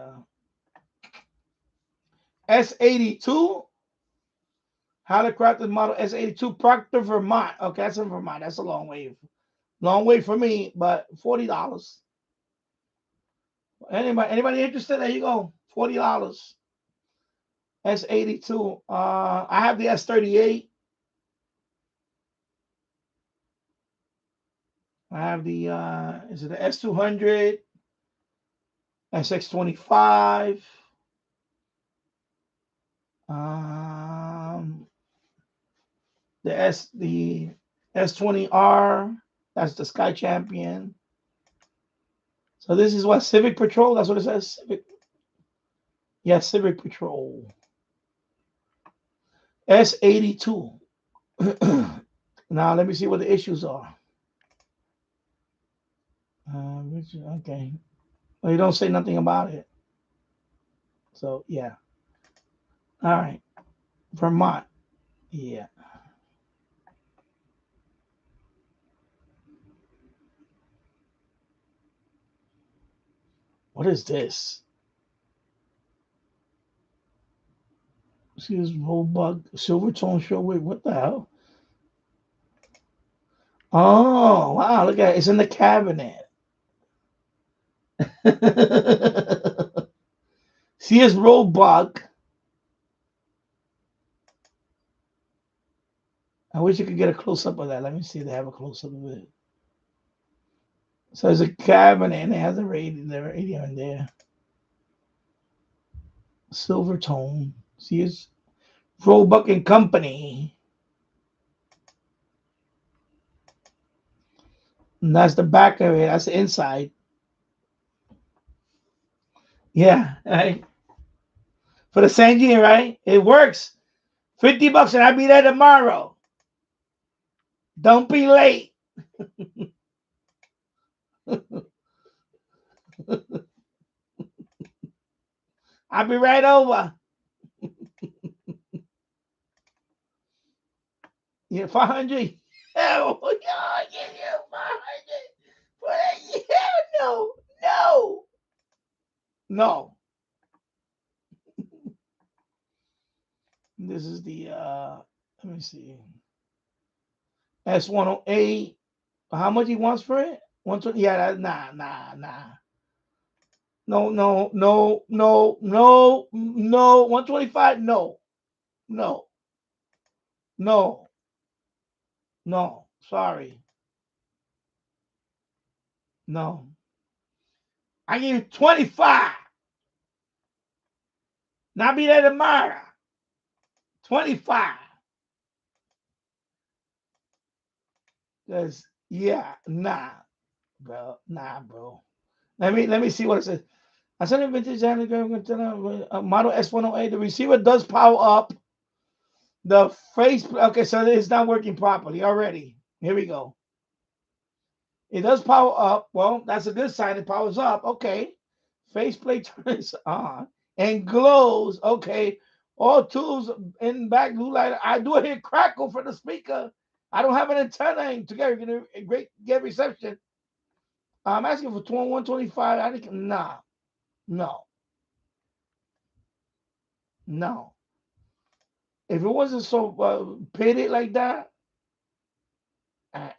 S82. How to craft the model S82 Proctor, Vermont. Okay, that's in Vermont. That's a long way. Long way for me, but $40. Anybody interested? There you go. $40. S82. I have the S38. I have the is it the S200, SX25, the S20R. That's the Sky Champion. So this is what Civic Patrol. That's what it says. Civic. Yeah, Civic Patrol. S82. Now let me see what the issues are. Okay. Well, you don't say nothing about it. So yeah. All right. Vermont. Yeah. What is this? See this Robug Silvertone Shortwave. What the hell? Oh wow! Look at it. It's in the cabinet. See this Robug. I wish you could get a close up of that. Let me see if they have a close up of it. So there's a cabinet and it has the radio in there. Silvertone. See it's Roebuck and Company. And that's the back of it. That's the inside. Yeah, right. For the Sanjian, right? It works. $50 and I'll be there tomorrow. Don't be late. I'll be right over. Yeah, 500. Hell, I'll give you 500 for that. Hell no. No. This is the let me see. S108. How much he wants for it? 120. Yeah, nah. No. 125. No. Sorry. No. I give you 25. Now be there tomorrow. 25. Cause yeah, nah, bro. Let me see what it says. I said a vintage model S108. The receiver does power up. The face. Okay, so it's not working properly already. Here we go. It does power up. Well, that's a good sign. It powers up. Okay. Faceplate turns on and glows. Okay. All tools in back blue light. I do hear crackle for the speaker. I don't have an antenna together. Get a great get reception. I'm asking for 125. I think nah, no. If it wasn't so pitted like that,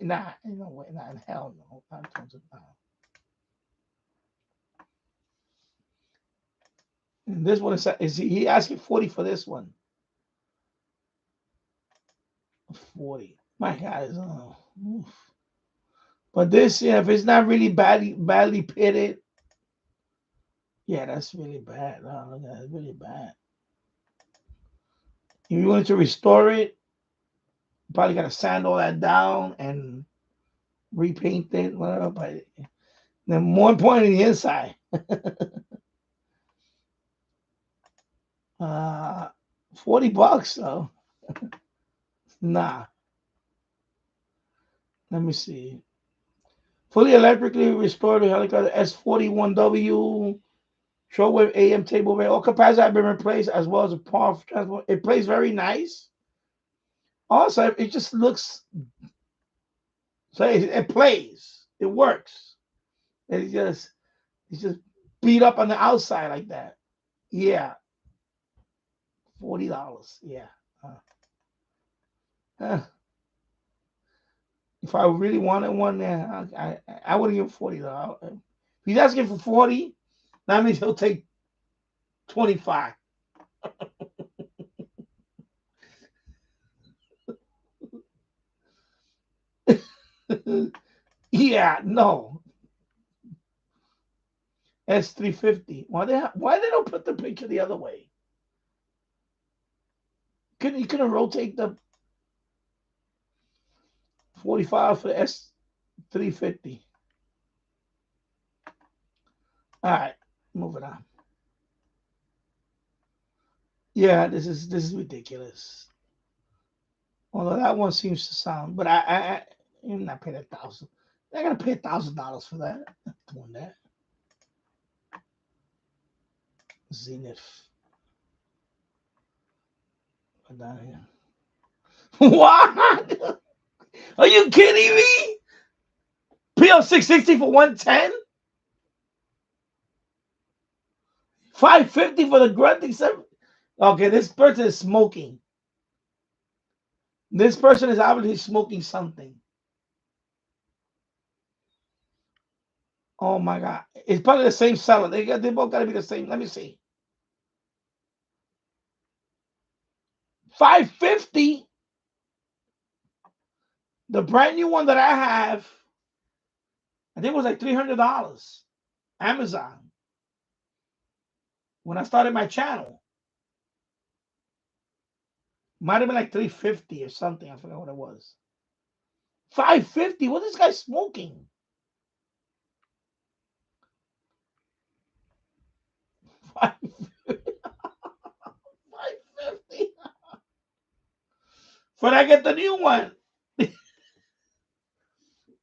nah, no way, nah, hell no. And this one is he asking 40 for this one? 40. My God, is but this, yeah, if it's not really badly pitted, yeah, that's really bad. Oh, that's really bad. If you wanted to restore it, you probably got to sand all that down and repaint it, whatever. But then more important, the inside. uh, $40 though. Nah. Let me see. Fully electrically restored helicopter S41W Shortwave AM table bay. All capacitors have been replaced as well as a power transport. It plays very nice. Also, it just looks so it plays. It works. It's just beat up on the outside like that. Yeah, $40. Yeah. Uh, if I really wanted one, yeah, I would give him $40. If he's asking for 40, that means he'll take 25. Yeah, no. S350. Why they don't put the picture the other way? You couldn't rotate the 45 for the S350. All right, moving on. Yeah, this is ridiculous. Although that one seems to sound, but I'm not paying 1,000. I gotta pay $1,000 for that. I'm not doing that. Zenith. Down here. What? Are you kidding me? PL660 for 110? 550 for the grunting. Okay, this person is smoking. This person is obviously smoking something. Oh my God. It's probably the same seller. They both got to be the same. Let me see. 550. The brand new one that I have, I think it was like $300. Amazon. When I started my channel. Might have been like 350 or something. I forgot what it was. 550. What is this guy smoking? 550. But I get the new one.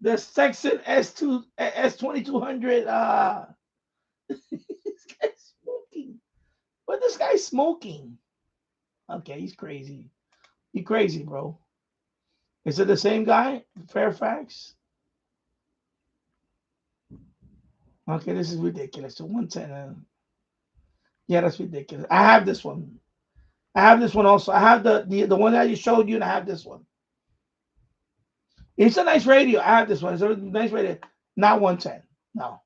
The Sexton S2200. This guy's smoking. What this guy's smoking? Okay, he's crazy. You crazy, bro. Is it the same guy? Fairfax? Okay, this is ridiculous. So 110. Yeah, that's ridiculous. I have this one. I have this one also. I have the one that I just showed you, and I have this one. It's a nice radio. I have this one. It's a nice radio. Not 110. No.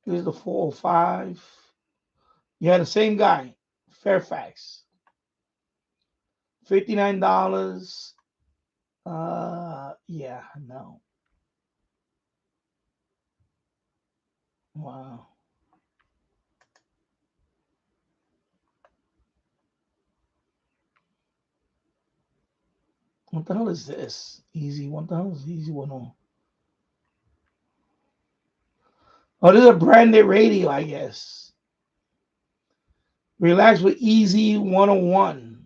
This is the 405. Yeah, the same guy. Fairfax. $59. Yeah, no. Wow. What the hell is this? Easy. What the hell is easy one on? Oh, this is a branded radio, I guess. Relax with Easy 101.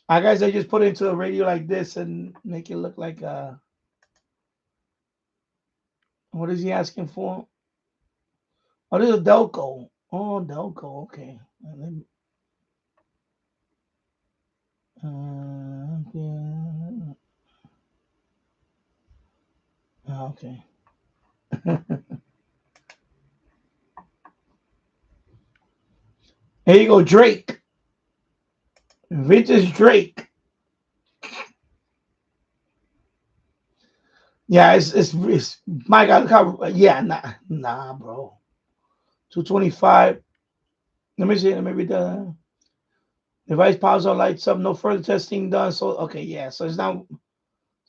I guess I just put it into a radio like this and make it look like what is he asking for? Oh, this is a Delco. Oh, Delco. Okay. Okay. Here you go, Drake. Vintage Drake. Yeah, it's my God, look how yeah, nah, bro. 225. Let me see. Let me read the device powers out, lights up, no further testing done. So okay, yeah. So it's not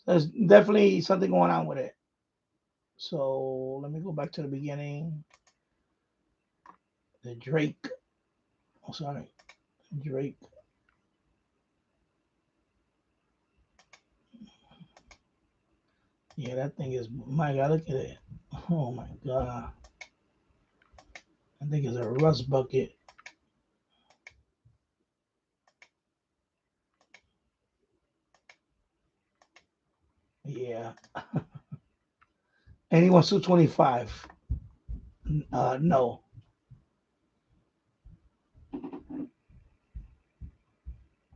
there's definitely something going on with it. So let me go back to the beginning. The Drake. Oh, sorry. Drake. Yeah, that thing is my God, look at it. Oh my God. I think it's a rust bucket. Yeah. And he wants 225. No.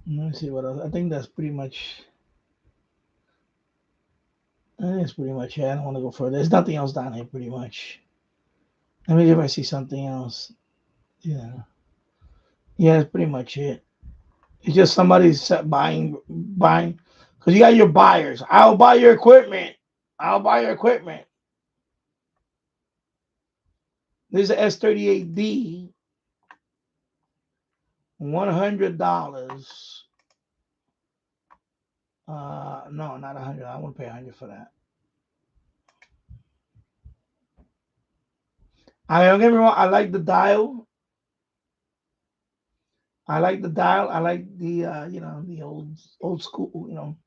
Let me see what else. I think that's pretty much. That's pretty much it. I don't want to go further. There's nothing else down here, pretty much. Let me see if I see something else. Yeah. Yeah, that's pretty much it. It's just somebody buying. Because you got your buyers. I'll buy your equipment. I'll buy your equipment. This is a S38D. $100. No, not 100. I won't pay 100 for that. I don't get me wrong. I like the dial. I like the dial. I like the the old school.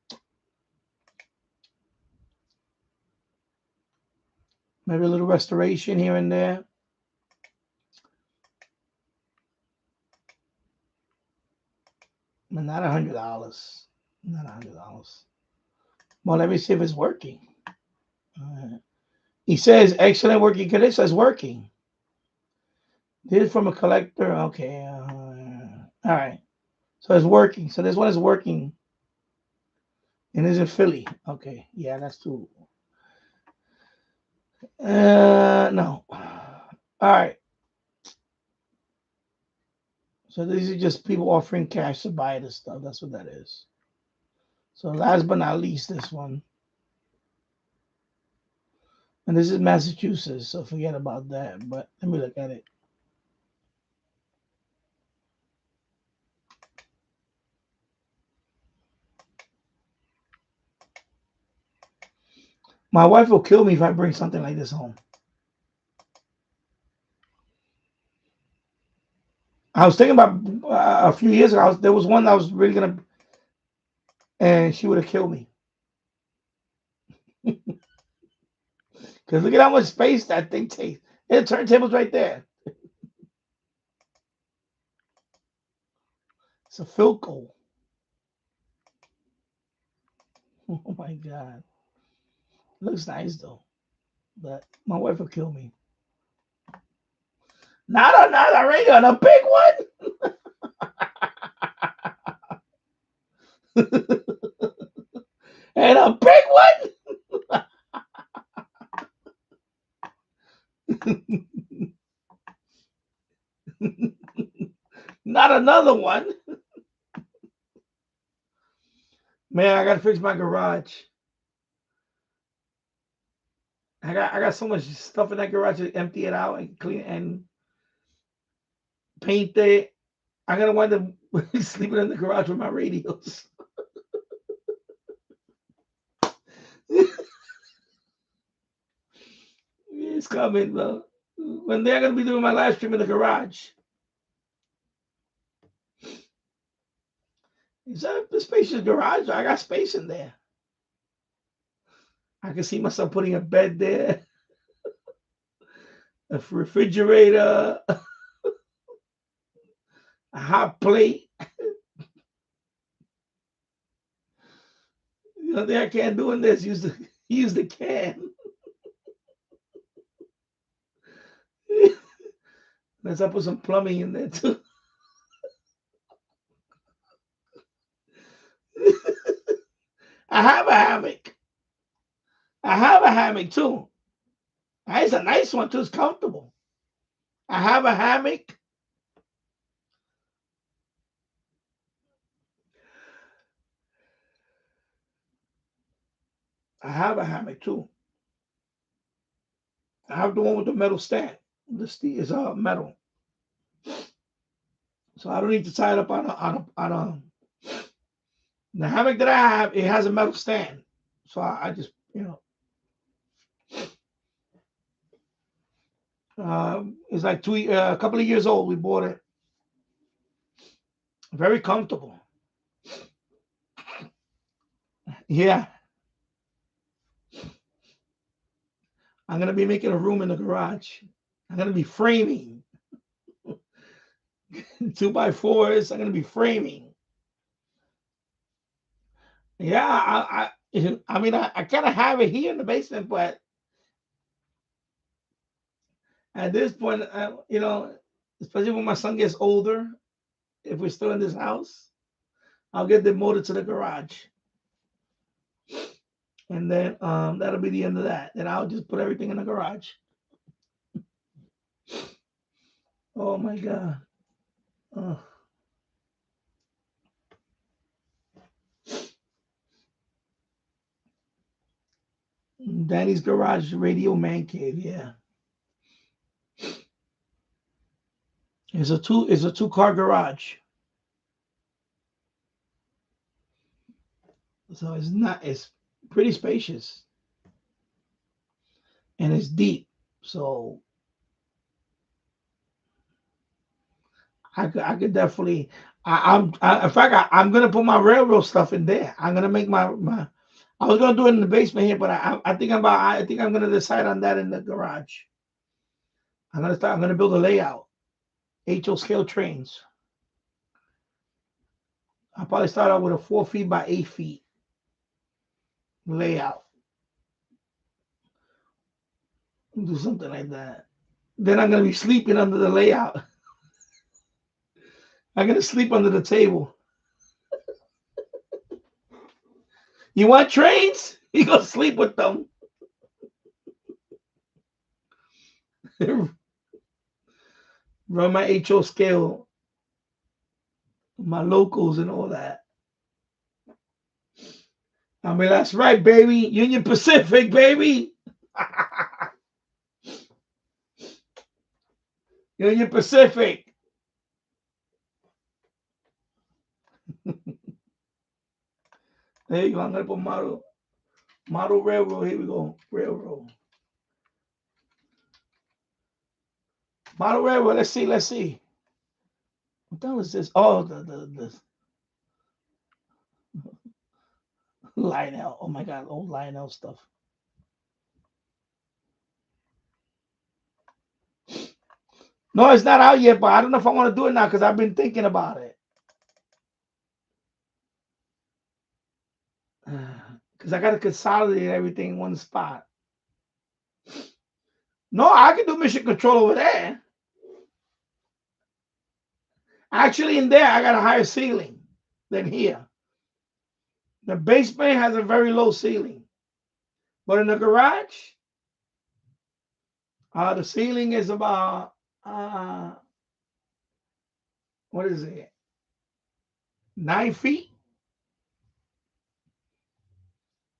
Maybe a little restoration here and there. But not $100. Not $100. Well, let me see if it's working. He says excellent working condition. It says working. This is from a collector. Okay. All right. So it's working. So this one is working. And it's in Philly. Okay. Yeah, that's too. No. All right. So these are just people offering cash to buy this stuff. That's what that is. So last but not least, this one. And this is Massachusetts, so forget about that. But let me look at it. My wife will kill me if I bring something like this home. I was thinking about a few years ago. There was one that I was really gonna, and she would have killed me. Because look at how much space that thing takes. And the turntable's right there. It's a Philco. Oh my God. Looks nice though. But my wife will kill me. Not another radio, and a big one. And a big one. Not another one. Man, I gotta fix my garage. I got so much stuff in that garage to empty it out and clean and paint it. I'm gonna wind up sleeping in the garage with my radios. It's coming, bro. When they're gonna be doing my live stream in the garage. Is that the spacious garage? I got space in there. I can see myself putting a bed there, a refrigerator, a hot plate. The only thing I can't do in this use the can. Let's I put some plumbing in there too. I have a hammock. I have a hammock too. It's a nice one too. It's comfortable. I have a hammock. I have a hammock too. I have the one with the metal stand. The steel is metal, so I don't need to tie it up on a. The hammock that I have, it has a metal stand, so I just it's like a couple of years old. We bought it. Very comfortable. Yeah, I'm gonna be making a room in the garage. I'm gonna be framing 2x4s. I'm gonna be framing. Yeah, I mean, I kind of have it here in the basement, but at this point, especially when my son gets older, if we're still in this house, I'll get demoted to the garage, and then that'll be the end of that. Then I'll just put everything in the garage. Oh my God. Oh. Danny's garage radio man cave. Yeah, it's a two-car garage, so it's pretty spacious and it's deep. So I could definitely. In fact, I'm gonna put my railroad stuff in there. I'm gonna make my. I was gonna do it in the basement here, but I think I'm gonna decide on that in the garage. I'm gonna build a layout. HO scale trains. I'll probably start out with a 4 feet by 8 feet layout. Do something like that. Then I'm gonna be sleeping under the layout. I'm gonna sleep under the table. You want trains? You go sleep with them. Run my HO scale, my locals and all that. I mean, that's right, baby. Union Pacific, baby. Union Pacific. There you go. I'm gonna put model railroad. Here we go. Railroad. Model railroad. Let's see. Let's see. What the hell is this? Oh, the Lionel. Oh my God, old Lionel stuff. No, it's not out yet, but I don't know if I want to do it now because I've been thinking about it. Because I got to consolidate everything in one spot. No, I can do mission control over there. Actually, in there, I got a higher ceiling than here. The basement has a very low ceiling. But in the garage, the ceiling is about, what is it, 9 feet?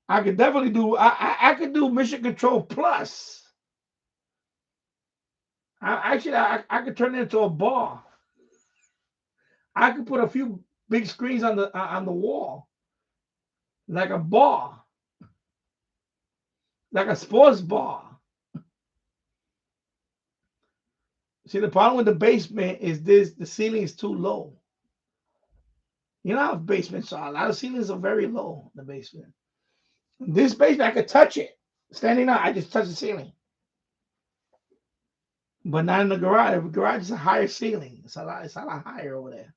I could definitely do, I could do mission control plus. I could turn it into a bar. I could put a few big screens on the wall, like a bar, like a sports bar. See, the problem with the basement is this: the ceiling is too low. You know how basements are. A lot of ceilings are very low in the basement. This basement, I could touch it. Standing up, I just touch the ceiling. But not in the garage. The garage is a higher ceiling. It's a lot higher over there.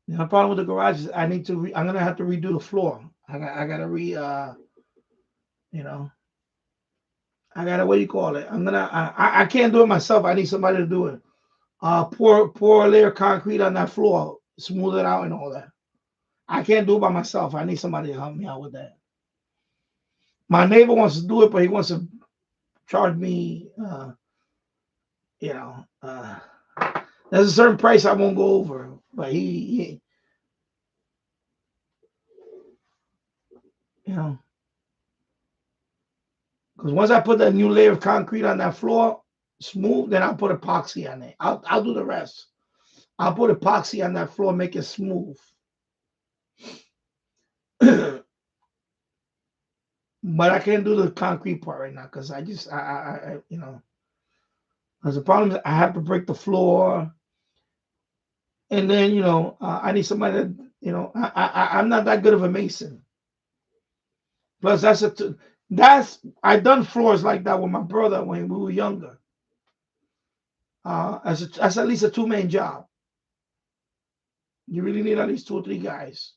The problem with the garage is I need to. I'm gonna have to redo the floor. I gotta you know, I gotta, what do you call it? I can't do it myself. I need somebody to do it. Pour a layer of concrete on that floor, smooth it out, and all that. I can't do it by myself. I need somebody to help me out with that. My neighbor wants to do it, but he wants to charge me, you know, there's a certain price I won't go over. But he you know, because once I put that new layer of concrete on that floor, smooth, then I'll put epoxy on it. I'll do the rest. I'll put epoxy on that floor, make it smooth. But I can't do the concrete part right now because I because the problem is I have to break the floor, and then I need somebody that I'm not that good of a mason. Plus that's I done floors like that with my brother when we were younger. That's at least a two-man job. You really need at least two or three guys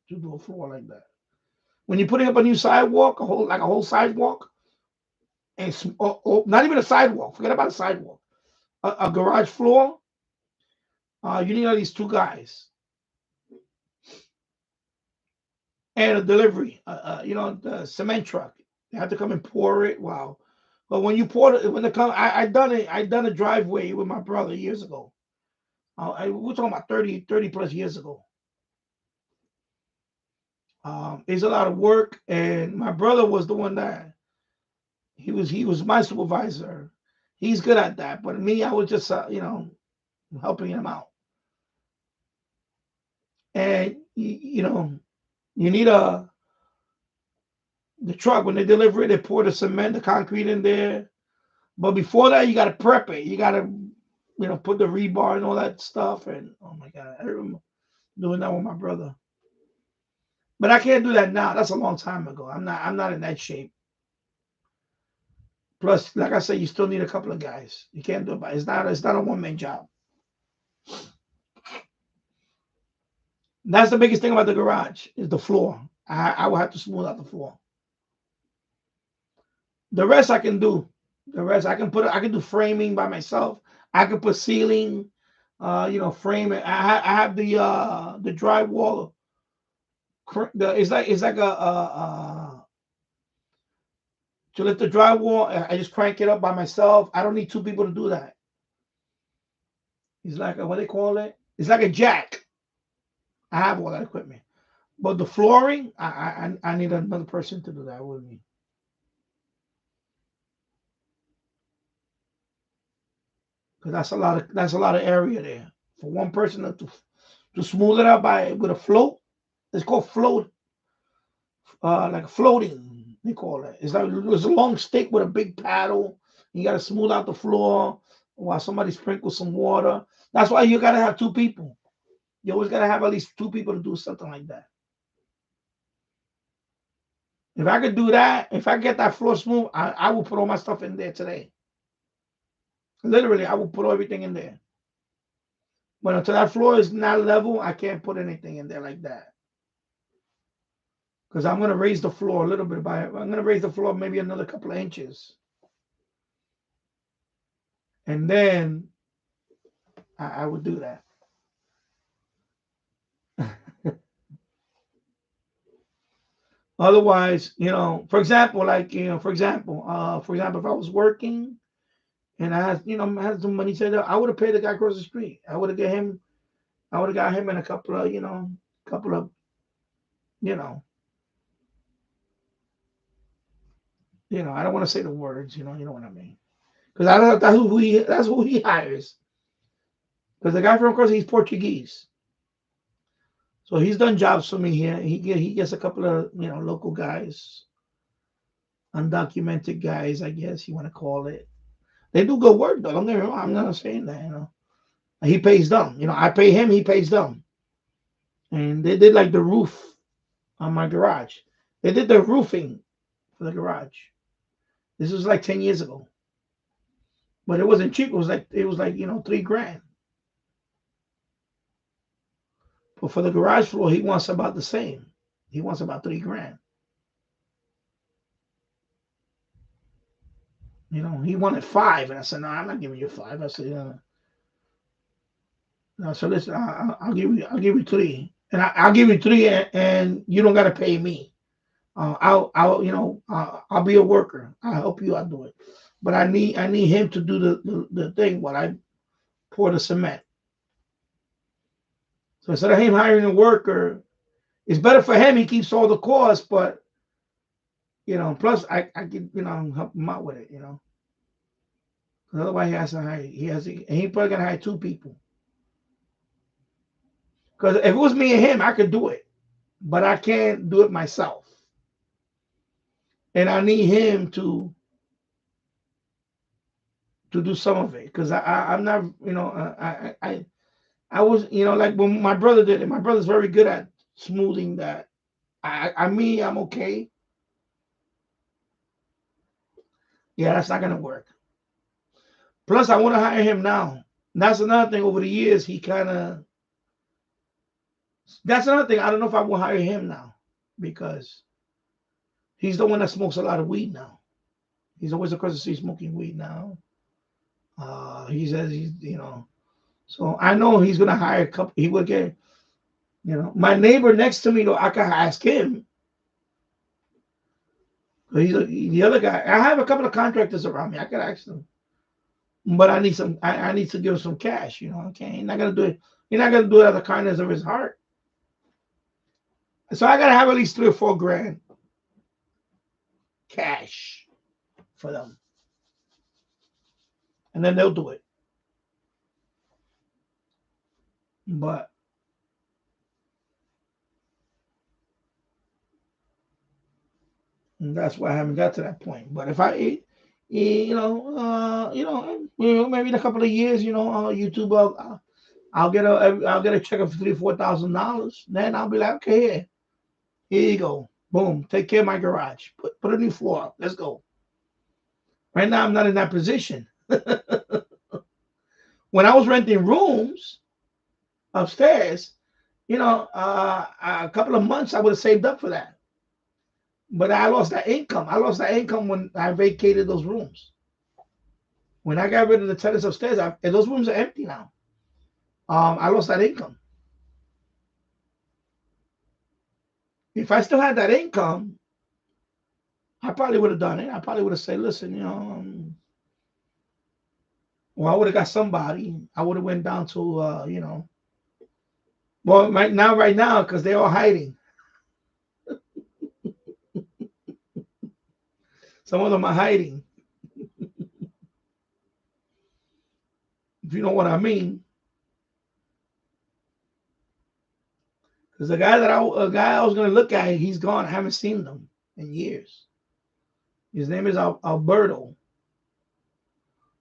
to do a floor like that. When you're putting up a new sidewalk, a whole sidewalk, and not even a sidewalk. Forget about a sidewalk. A garage floor. You need at least two guys and a delivery. The cement truck. They have to come and pour it. Wow. But when you pour it, when they come, I done it. I done a driveway with my brother years ago. We're talking about 30 plus years ago. It's a lot of work, and my brother was the one that he was my supervisor. He's good at that, but me, I was just helping him out. And you need the truck when they deliver it. They pour the cement, the concrete in there. But before that, you got to prep it. You got to put the rebar and all that stuff. And oh my God, I remember doing that with my brother. But I can't do that now. That's a long time ago. I'm not in that shape. Plus, like I said, you still need a couple of guys. You can't do it by. It's not a one-man job. That's the biggest thing about the garage is the floor. I will have to smooth out the floor. The rest I can do. The rest I can do framing by myself. I can put ceiling, frame it. I have the drywall. It's like to lift the drywall. I just crank it up by myself. I don't need two people to do that. It's like what they call it. It's like a jack. I have all that equipment, but the flooring, I need another person to do that with me. Because that's a lot of area there for one person to smooth it out with a float. It's called float, like floating. They call it. It's a long stick with a big paddle. You got to smooth out the floor while somebody sprinkles some water. That's why you got to have two people. You always got to have at least 2 people to do something like that. If I could do that, if I get that floor smooth, I will put all my stuff in there today. Literally, I will put everything in there. But until that floor is not level, I can't put anything in there like that. Because I'm going to raise the floor a little bit. I'm going to raise the floor maybe another couple of inches. And then I would do that. Otherwise, for example, if I was working and I had some money saved up, I would have paid the guy across the street. I would have got him in a couple of, couple of, you know, I don't want to say the words, you know what I mean? Because I don't know if that's who he hires. Because the guy from across, he's Portuguese. So he's done jobs for me here. He gets a couple of, local guys, undocumented guys, I guess you want to call it. They do good work though. Don't get me wrong. I'm not saying that, He pays them. I pay him, he pays them. And they did like the roof on my garage. They did the roofing for the garage. This was like 10 years ago. But it wasn't cheap. It was like $3,000. But for the garage floor, he wants about the same. He wants about $3,000. He wanted 5, and I said, "No, I'm not giving you 5." I said, "No." So listen, I'll give you 3, and I'll give you 3, and you don't gotta pay me. I'll be a worker. I'll help you out do it, but I need him to do the thing while I pour the cement. So instead of him hiring a worker, it's better for him. He keeps all the costs, but plus I can help him out with it. Otherwise, he has to hire. He probably gonna hire 2 people. Because if it was me and him, I could do it, but I can't do it myself. And I need him to do some of it because I'm not, I was, like when my brother did it. My brother's very good at smoothing that. I'm okay. Yeah, that's not gonna work. Plus, I want to hire him now. And that's another thing. Over the years, that's another thing. I don't know if I will hire him now because he's the one that smokes a lot of weed now. He's always across the street smoking weed now. He says so I know he's gonna hire a couple. He would get, my neighbor next to me though. I can ask him. He's the other guy. I have a couple of contractors around me. I could ask them, but I need some. I need to give him some cash. Okay, he's not gonna do it. He's not gonna do it out of the kindness of his heart. So I gotta have at least $3 or $4,000 cash for them, and then they'll do it. But that's why I haven't got to that point. But if I, maybe in a couple of years, YouTube, I'll get a check of $3,000 $4,000. Then I'll be like, okay, here you go, boom, take care of my garage, put a new floor up, let's go. Right now, I'm not in that position. When I was renting rooms upstairs, a couple of months I would have saved up for that. But I lost that income. I lost that income when I vacated those rooms. When I got rid of the tenants upstairs, and those rooms are empty now. I lost that income. If I still had that income, I probably would have done it. I probably would have said, listen, well, I would have got somebody. I would have went down to, well, right now, because they're all hiding. Some of them are hiding. If you know what I mean. Because the guy I was going to look at, he's gone. I haven't seen them in years. His name is Alberto.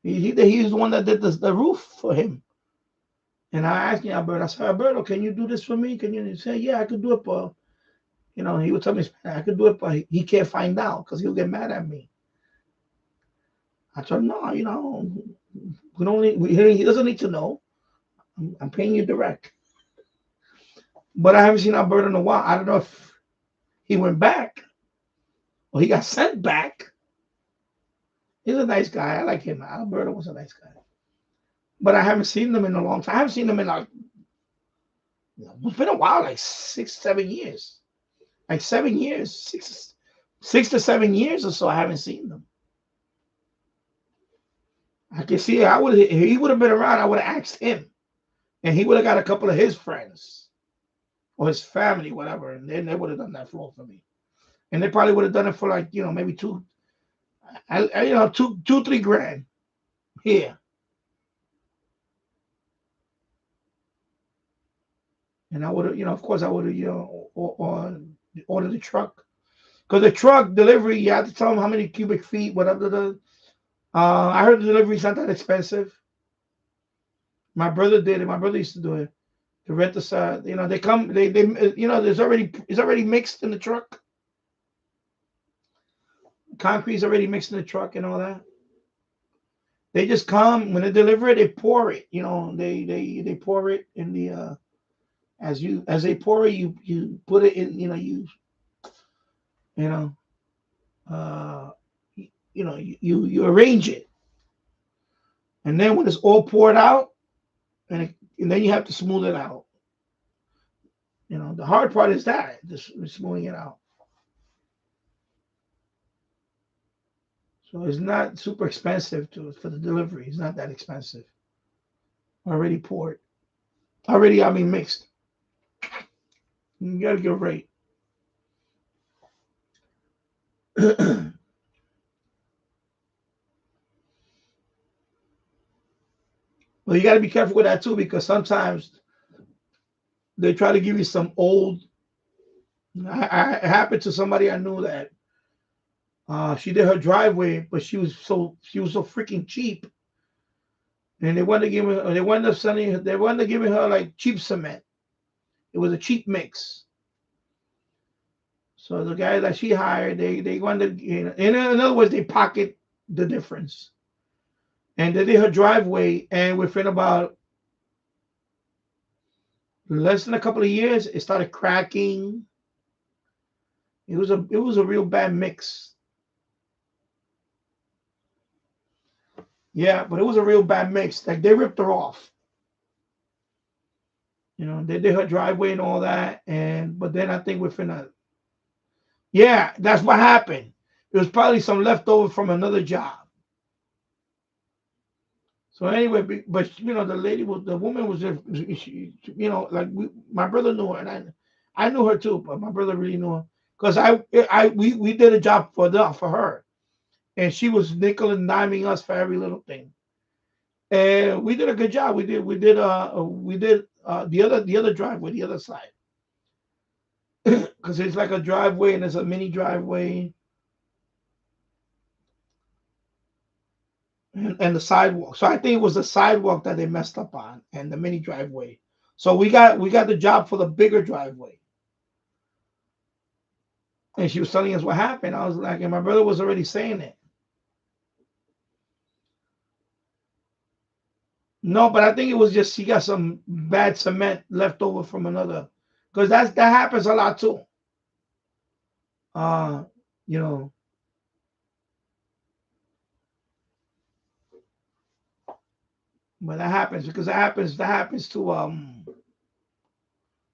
He's the one that did the roof for him. And I asked Alberto, I said, Alberto, can you do this for me? Can you? He said, yeah, I could do it, but he would tell me I could do it, but he can't find out because he'll get mad at me. I told him, no, we don't need, he doesn't need to know. I'm paying you direct. But I haven't seen Alberto in a while. I don't know if he went back or he got sent back. He's a nice guy. I like him. Alberto was a nice guy. But I haven't seen them in a long time. I haven't seen them in like, it's been a while, like 6, 7 years. Like 7 years, 6 to 7 years or so. I haven't seen them. I can see if he would have been around, I would have asked him. And he would have got a couple of his friends or his family, whatever. And then they would have done that floor for me. And they probably would have done it for like, maybe two, 3 grand here. And I would have, of course, I would have, or ordered the truck. Because the truck delivery, you have to tell them how many cubic feet, whatever. I heard the delivery's not that expensive. My brother did it. My brother used to do it. To rent the side, they come, it's already mixed in the truck. Concrete's already mixed in the truck and all that. They just come when they deliver it, they pour it. They pour it in the as they pour it, you put it in. Uh, you arrange it, and then when it's all poured out, and then you have to smooth it out. The hard part is that just smoothing it out. So it's not super expensive for the delivery. It's not that expensive. Already poured. Already, mixed. You got to get a rate. Well, you got to be careful with that too, because sometimes they try to give you some old. It happened to somebody I knew that she did her driveway, but she was so freaking cheap, and they wanted to giving her like cheap cement. It was a cheap mix. So the guy that she hired, they wanted, in other words, they pocket the difference. And they did her driveway, and within about less than a couple of years, it started cracking. It was a real bad mix. Yeah, but it was a real bad mix. Like they ripped her off. They did her driveway and all that, but then I think yeah, that's what happened. It was probably some leftover from another job. So anyway, but the woman was just, like my brother knew her, and I knew her too, but my brother really knew her because we did a job for her, and she was nickel and diming us for every little thing, and we did a good job. We did the other driveway, the other side, because it's like a driveway and it's a mini driveway. And the sidewalk. So I think it was the sidewalk that they messed up on and the mini driveway. So we got the job for the bigger driveway. And she was telling us what happened. I was like, and my brother was already saying it. No, but I think it was just she got some bad cement left over from another, because that happens a lot too. Uh, you know, but that happens because that happens to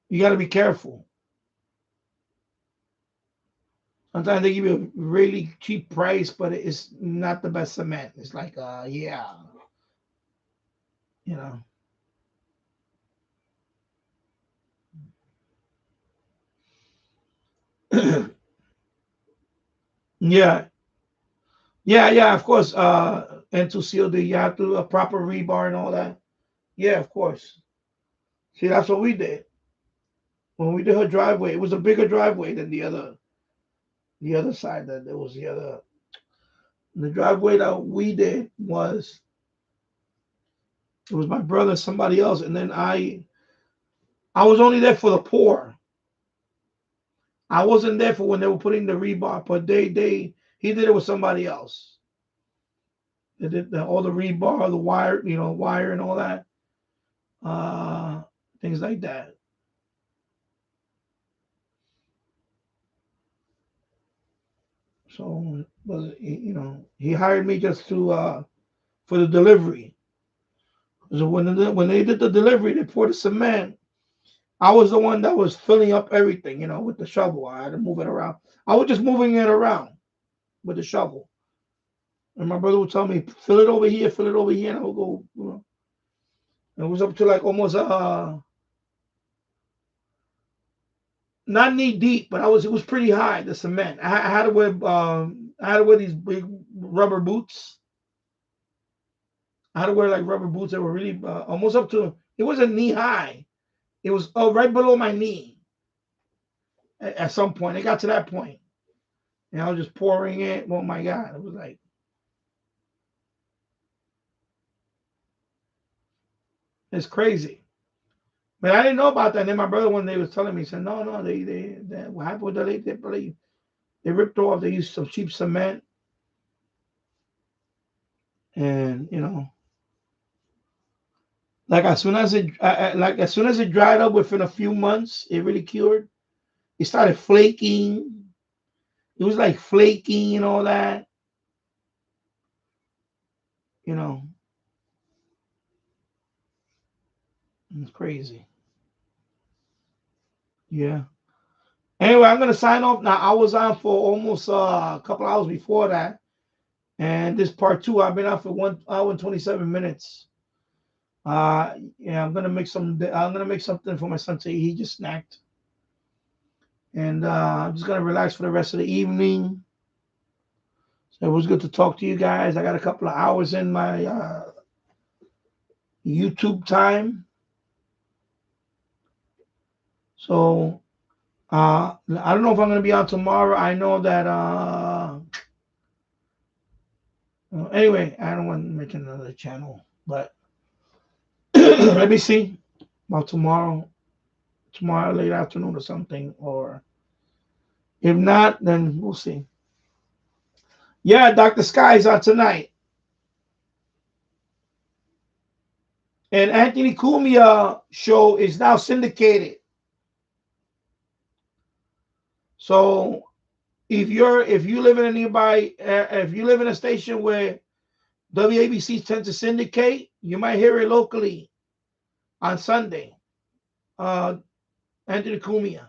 you got to be careful. Sometimes they give you a really cheap price, but it's not the best cement. It's like yeah, you know. Yeah, yeah, of course. And to seal you have to a proper rebar and all that. Yeah, of course. See, that's what we did when we did her driveway. It was a bigger driveway than the other side. That there was the driveway that we did was It was my brother, somebody else, and then I was only there for the pour. I wasn't there for when they were putting the rebar, but he did it with somebody else. They did all the rebar, the wire, wire and all that, things like that. So, but he hired me just to for the delivery. So when they did the delivery, they poured the cement. I was the one that was filling up everything, with the shovel. I had to move it around. I was just moving it around with the shovel. And my brother would tell me, fill it over here, and I would go. It was up to like almost not knee deep, but it was pretty high, the cement. I had to wear these big rubber boots. I had to wear like rubber boots that were really almost up to, it wasn't knee high. It was right below my knee at some point. It got to that point. And I was just pouring it. Oh my God. It was like, it's crazy. But I didn't know about that. And then my brother one day was telling me, he said, no, they what happened with the lake? They ripped off. They used some cheap cement. And, like as soon as it dried up within a few months, it really cured. It started flaking. It was like flaking and all that. You know, it's crazy. Yeah. Anyway, I'm gonna sign off now. I was on for almost a couple hours before that, and this part two, I've been on for 1 hour and 27 minutes. Yeah, I'm gonna make some. I'm gonna make something for my son to eat. He just snacked, and I'm just gonna relax for the rest of the evening. So it was good to talk to you guys. I got a couple of hours in my YouTube time, so I don't know if I'm gonna be on tomorrow. I know that. Anyway, I don't want to make another channel, but let me see about tomorrow late afternoon or something, or if not, then we'll see. Yeah, Dr. Sky's on tonight, and Anthony Cumia show is now syndicated. So if you live in a nearby, if you live in a station where WABC tends to syndicate, you might hear it locally on Sunday. Anthony Cumia.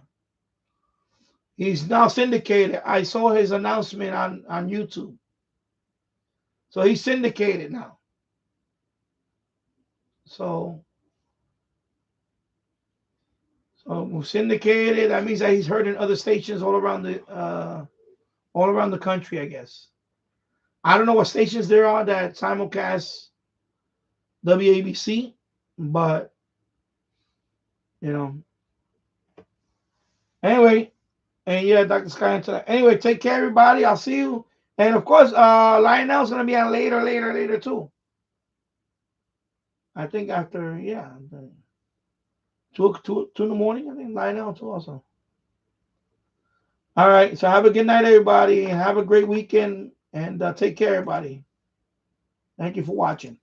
He's now syndicated. I saw his announcement on YouTube. So he's syndicated now. So syndicated. That means that he's heard in other stations all around the country, I guess. I don't know what stations there are that simulcast WABC, but you know. Anyway, and yeah, Dr. Sky tonight. Anyway, take care, everybody. I'll see you. And of course, Lionel's gonna be on later too. I think after, yeah, 2 in the morning. I think Lionel too also. All right. So have a good night, everybody, and have a great weekend. And take care, everybody. Thank you for watching.